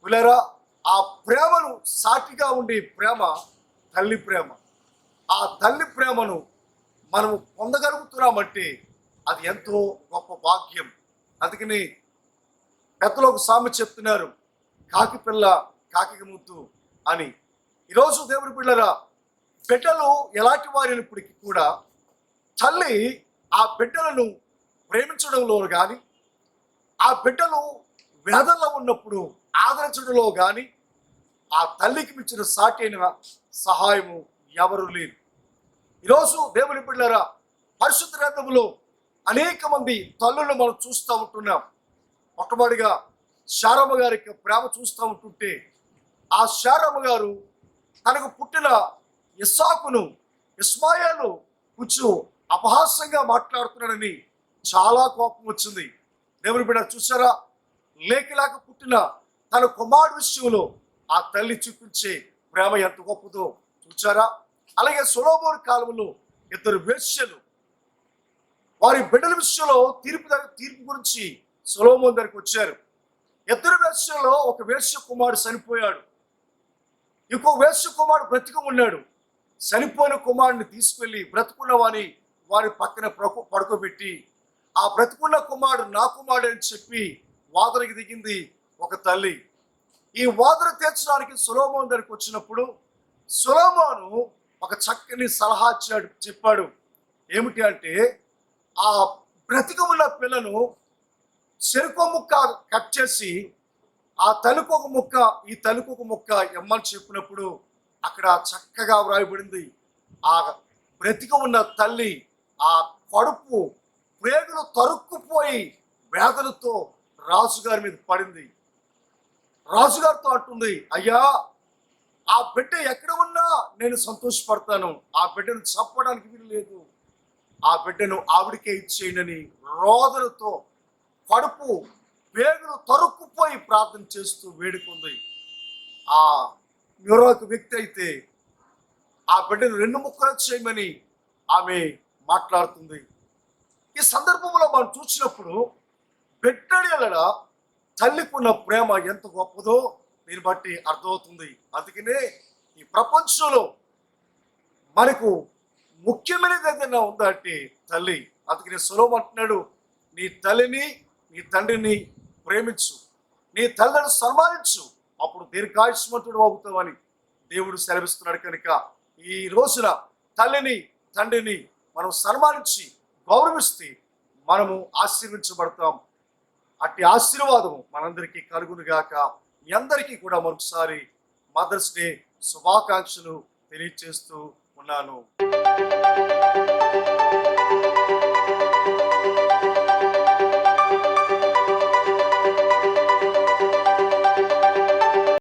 ప్రియులారా ఆ ప్రేమను సాటిగా ఉండే ప్రేమ తల్లి ప్రేమ. ఆ తల్లి ప్రేమను మనము పొందగలుగుతున్నామంటే అది ఎంతో గొప్ప భాగ్యం. అందుకని పెద్దలు ఒక సామెత చెప్తున్నారు, కాకి పిల్ల కాకి ముద్దు అని. ఈరోజు దేవుని బిడ్డలారా, బిడ్డలు ఎలాంటి వారైనప్పటికీ కూడా తల్లి ఆ బిడ్డలను ప్రేమించడంలో కానీ ఆ బిడ్డలు వేదనలో ఉన్నప్పుడు ఆదరించడంలో కానీ ఆ తల్లికి మించిన సాటైన సహాయము ఎవరు లేరు. ఈరోజు దేవుని బిడ్డలారా, పరిశుద్ధ గ్రంథములో అనేక మంది తల్లులను మనం చూస్తూ ఉంటున్నాం. మొట్టమొదటిగా శారమ్మ గారి ప్రేమ చూస్తూ ఉంటుంటే ఆ శారమ్మ గారు తనకు పుట్టిన ఇస్సాకును ఇస్మాయిలు కూర్చు అపహాస్యంగా మాట్లాడుతున్నాడని చాలా కోపం వచ్చింది. దేవుని బిడ్డ చూసారా, లేక పుట్టిన తన కుమారుడు విషయంలో ఆ తల్లి చూపించే ప్రేమ ఎంత గొప్పదో చూచారా. అలాగే సొలొమోను కాలంలో ఇద్దరు వేశ్యలు వారి బిడ్డల విషయంలో తీర్పు గురించి సొలొమోను దగ్గరికి వచ్చారు. ఇద్దరు వేశ్యలో ఒక వేశ్య కుమారుడు చనిపోయాడు, ఇంకో వేశ్య కుమారుడు బ్రతికి ఉన్నాడు. చనిపోయిన కుమారుడిని తీసుకెళ్లి బ్రతుకున్న వారి పక్కన పడుకోబెట్టి ఆ బ్రతుకున్న కుమారుడు నా కుమారుడు అని చెప్పి వాదనకి దిగింది ఒక తల్లి. ఈ వాదన తీర్చడానికి సొలొమోను దగ్గరికి వచ్చినప్పుడు సొలొమోను ఒక చక్కని సలహా చెప్పాడు. ఏమిటి అంటే, ఆ బ్రతికి ఉన్న పిల్లను చెరుకు ముక్క కట్ చేసి ఆ తలుకు ఒక ముక్క ఈ తలుకు ఒక ముక్క ఎమ్మని చెప్పినప్పుడు అక్కడ చక్కగా వ్రాయబడింది, ఆ బ్రతికి ఉన్న తల్లి ఆ కడుపు ప్రేగులు తరుక్కుపోయి వేదనతో రాజుగారి మీద పడింది. రాజుగారితో అంటుంది, అయ్యా ఆ బిడ్డ ఎక్కడ ఉన్నా నేను సంతోషపడతాను, ఆ బిడ్డను చంపడానికి వీలు లేదు, ఆ బిడ్డను ఆవిడికే ఇచ్చేయండి రోదనతో కడుపు వేగులు తరుక్కుపోయి ప్రార్థన చేస్తూ వేడుకుంది. ఆ మరొక వ్యక్తి అయితే ఆ బిడ్డను 2 ముక్కలు చేయమని ఆమె మాట్లాడుతుంది. ఈ సందర్భంలో మనం చూసినప్పుడు బిడ్డల తల్లికి ఉన్న ప్రేమ ఎంత గొప్పదో దీన్ని బట్టి అర్థమవుతుంది. అందుకనే ఈ ప్రపంచంలో మనకు ముఖ్యమైనది ఏదైనా ఉందంటే తల్లి. అందుకని సొలొమోను అంటున్నాడు, నీ తల్లిని నీ తండ్రిని ప్రేమించు, నీ తల్లిని సన్మానించు, అప్పుడు దీర్ఘాయుష్మంతుడు అవుతావని దేవుడు సెలవిస్తున్నాడు. కనుక ఈ రోజున తల్లిని తండ్రిని మనం సన్మానించి గౌరవిస్తే మనము ఆశీర్వించబడతాం. అట్టి ఆశీర్వాదము మనందరికీ కలుగునుగాక. మీ అందరికీ కూడా మరొకసారి మదర్స్ డే శుభాకాంక్షలు తెలియజేస్తూ ఉన్నాను.